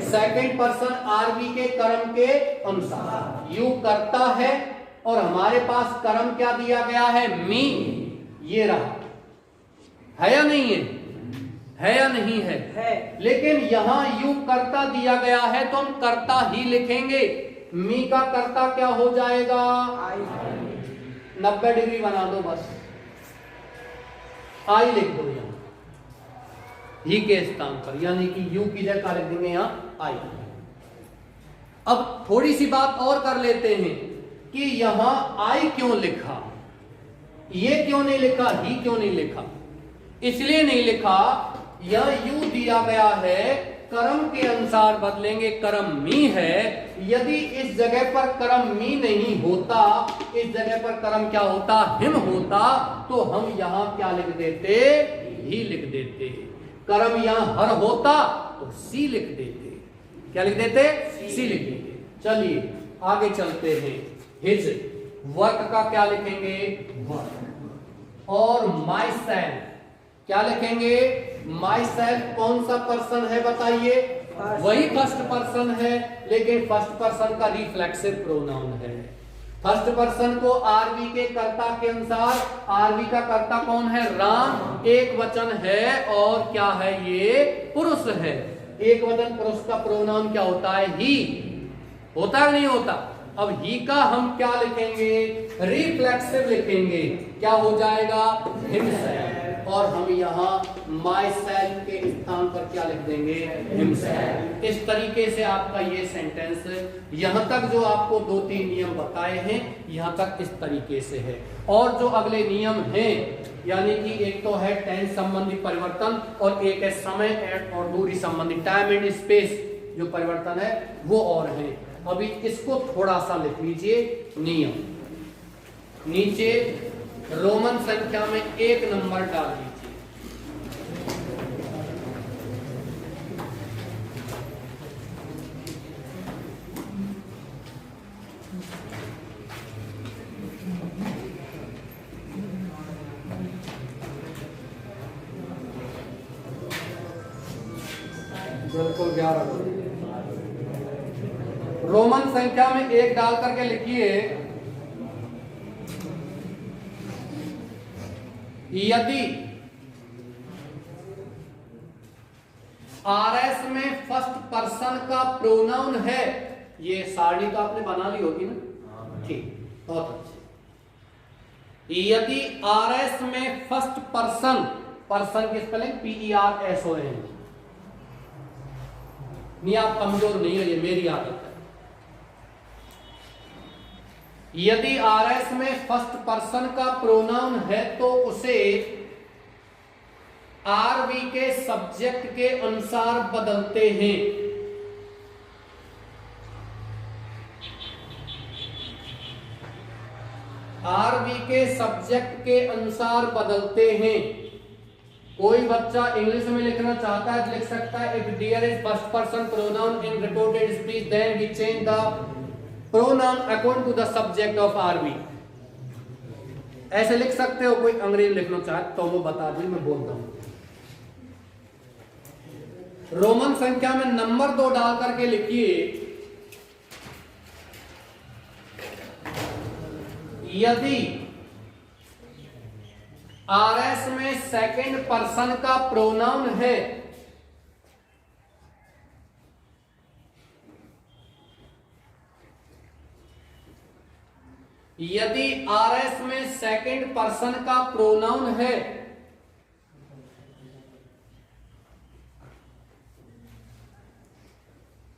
सेकंड पर्सन, आरबी के कर्म के अनुसार। यू कर्ता है और हमारे पास कर्म क्या दिया गया है, मी, ये रहा, है या नहीं है? है या नहीं है? लेकिन यहां यू कर्ता दिया गया है तो हम कर्ता ही लिखेंगे। मी का कर्ता क्या हो जाएगा? 90 डिग्री बना दो, बस आई लिख दो यहां ही के स्थान पर, यानी कि यू की जगह लिख देंगे यहां आई। अब थोड़ी सी बात और कर लेते हैं कि यहां आई क्यों लिखा, ये क्यों नहीं लिखा, ही क्यों नहीं लिखा? इसलिए नहीं लिखा, यह यू दिया गया है, कर्म के अनुसार बदलेंगे, कर्म मी है। यदि इस जगह पर कर्म मी नहीं होता, इस जगह पर कर्म क्या होता? हिम होता, तो हम यहां क्या लिख देते? ही लिख देते। कर्म यहां हर होता तो सी लिख देते। क्या लिख देते? सी लिख देते। चलिए आगे चलते हैं। हिज वर्क का क्या लिखेंगे? वर्क। और माई सेल्फ क्या लिखेंगे? माई सेल्फ कौन सा पर्सन है बताइए? वही फर्स्ट पर्सन है, लेकिन फर्स्ट पर्सन का रिफ्लेक्सिव प्रोनाउन है। फर्स्ट पर्सन को आरवी के कर्ता के अनुसार, आरवी का कर्ता कौन है? राम, एक वचन है और क्या है? ये पुरुष है। एक वचन पुरुष का प्रोनाउन क्या होता है? ही होता है नहीं होता? अब ही का हम क्या लिखेंगे? रिफ्लेक्सिव लिखेंगे। क्या हो जाएगा? हिमसेल्फ। और हम यहाँ माई सेल्फ के स्थान पर क्या लिख देंगे? हिमसेल्फ। इस तरीके से आपका ये सेंटेंस, यहां तक जो आपको 2-3 नियम बताए हैं, यहां तक इस तरीके से है। और जो अगले नियम हैं, यानी कि एक तो है टेंस संबंधी परिवर्तन और एक है समय और दूरी संबंधी, टाइम एंड स्पेस जो परिवर्तन है वो और है। अभी इसको थोड़ा सा लिख लीजिए। नियम नीचे रोमन संख्या में 1 नंबर डाल दीजिए। बिल्कुल 11 रोमन संख्या में 1 डाल करके लिखिए, यदि आरएस में फर्स्ट पर्सन का प्रोनाउन है, ये सारणी तो आपने बना ली होगी ना? ठीक, बहुत अच्छे। यदि आरएस में फर्स्ट पर्सन, पर्सन की स्पेलिंग PERSON, नहीं आप कमजोर नहीं है, ये मेरी आदत है। यदि आरएस में फर्स्ट पर्सन का प्रोनाउन है तो उसे आरवी के सब्जेक्ट के अनुसार बदलते हैं। आरवी के सब्जेक्ट के अनुसार बदलते हैं। कोई बच्चा इंग्लिश में लिखना चाहता है लिख सकता है, if there is first person pronoun in reported speech then we change the pronoun according to the subject of RV. ऐसे लिख सकते हो। कोई अंग्रेजी लिखना चाहे तो वो बता दी, मैं बोलता हूं। रोमन संख्या में नंबर 2 डाल करके लिखिए, यदि आरएस में सेकंड पर्सन का प्रोनाउन है यदि आरएस में सेकंड पर्सन का प्रोनाउन है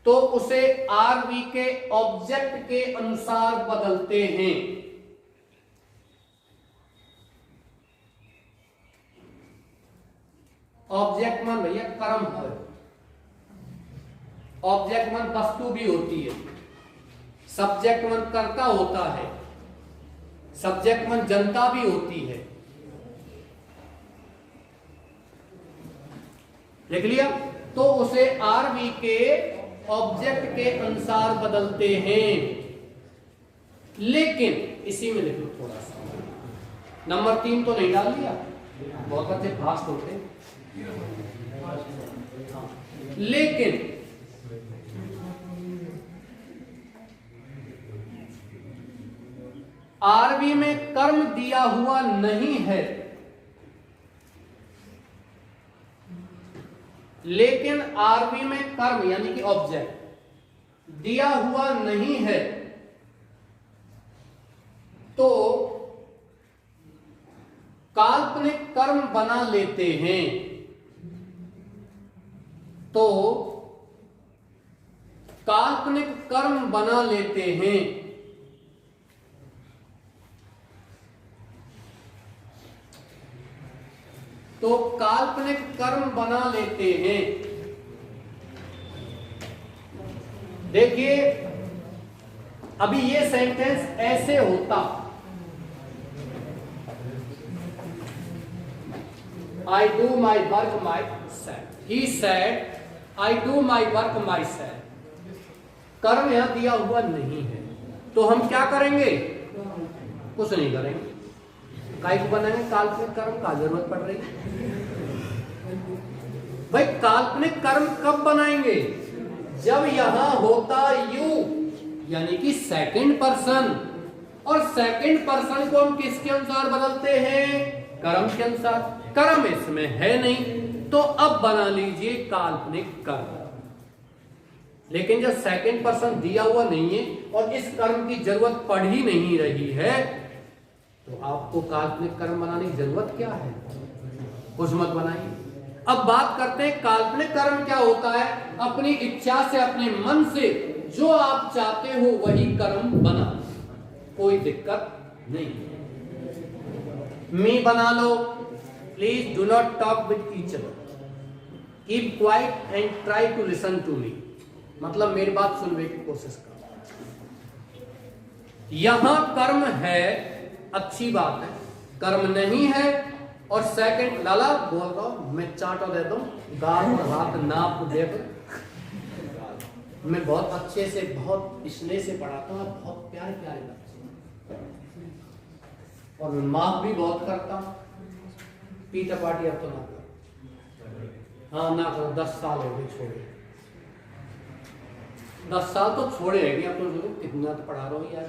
तो उसे आरवी के ऑब्जेक्ट के अनुसार बदलते हैं। ऑब्जेक्ट मान भैया कर्म है, ऑब्जेक्ट मान वस्तु भी होती है, सब्जेक्ट मन कर्ता होता है, सब्जेक्ट मन जनता भी होती है। लिख लिया? तो उसे आरवी के ऑब्जेक्ट के अनुसार बदलते हैं। लेकिन इसी में लिखो थोड़ा सा, नंबर 3 तो नहीं डाल दिया, बहुत अच्छे फास्ट होते हैं। लेकिन आरवी में कर्म दिया हुआ नहीं है लेकिन आरवी में कर्म यानी कि ऑब्जेक्ट दिया हुआ नहीं है, तो काल्पनिक कर्म बना लेते हैं। तो काल्पनिक कर्म बना लेते हैं। तो काल्पनिक कर्म बना लेते हैं। देखिए अभी ये सेंटेंस ऐसे होता, I do my work myself. He said, I do my work myself. कर्म यहां दिया हुआ नहीं है, तो हम क्या करेंगे? कुछ नहीं करेंगे। काय को बनाएंगे? काल्पनिक कर्म का जरूरत पड़ रही है। भाई काल्पनिक कर्म कब बनाएंगे? जब यहां होता यू यानी कि सेकंड पर्सन, और सेकंड पर्सन को हम किसके अनुसार बदलते हैं? कर्म के अनुसार। कर्म इसमें है नहीं, तो अब बना लीजिए काल्पनिक कर्म। लेकिन जब सेकंड पर्सन दिया हुआ नहीं है और इस कर्म की जरूरत पड़ ही नहीं रही है, तो आपको काल्पनिक कर्म बनाने की जरूरत क्या है? कुछ मत बनाइए। अब बात करते हैं काल्पनिक कर्म क्या होता है। अपनी इच्छा से, अपने मन से जो आप चाहते हो वही कर्म बना, कोई दिक्कत नहीं। मी बना लो। Please do not talk with each other, keep quiet and try to listen to me. मतलब मेरी बात सुनने की कोशिश करो। यहां कर्म है, अच्छी बात है। कर्म नहीं है और सेकंड लाला बोल रहा हूं, मैं चांटा दे दूं, गाल और हाथ नाप दे दो। मैं बहुत अच्छे से, बहुत स्नेह से पढ़ाता हूं, बहुत प्यारे प्यारे बच्चे, और मैं माफ भी बहुत करता हूं। पीटा पार्टी अब तो ना करो। हाँ ना करो, 10 साल हो गए छोड़े। 10 साल तो छोड़े हैं, अब तो जरूर कितना तो पढ़ा रहा हूँ यार।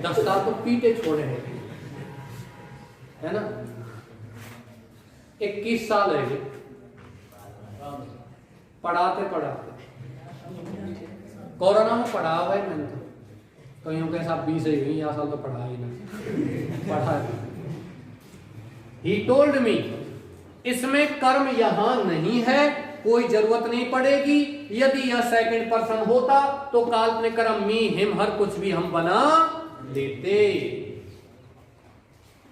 10 साल तो पीटे छोड़े हैं, है ना। 21 साल है पढ़ाते पढ़ाते। कोरोना में पढ़ा हुआ है मैंने, तो कहीं के साथ 20 ही हुई, यहाँ साल तो पढ़ा ही नहीं, पढ़ा। He told me, इसमें कर्म यहां नहीं है, कोई जरूरत नहीं पड़ेगी। यदि यह सेकंड पर्सन होता तो काल्पनिक कर्म मी, हिम, हर कुछ भी हम बना लेते।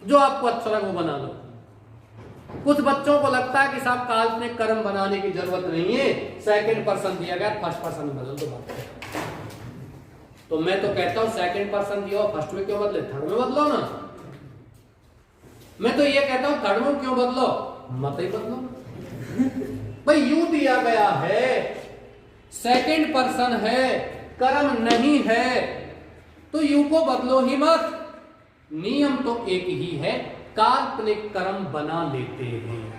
जो आपको अच्छा लगे वो बना लो। कुछ बच्चों को लगता है कि साहब काल्पनिक कर्म बनाने की जरूरत नहीं है, सेकंड पर्सन दिया गया, फर्स्ट पर्सन में बदल दो बात। तो मैं तो कहता हूं सेकंड पर्सन दिया, फर्स्ट में क्यों बदले, थर्ड में बदलो ना। मैं तो ये कहता हूं थर्ड में क्यों बदलो, मत ही बदलो। भाई यू दिया गया है, सेकंड पर्सन है, कर्म नहीं है, तो यू को बदलो ही मत। नियम तो एक ही है, काल्पनिक कर्म बना लेते हैं।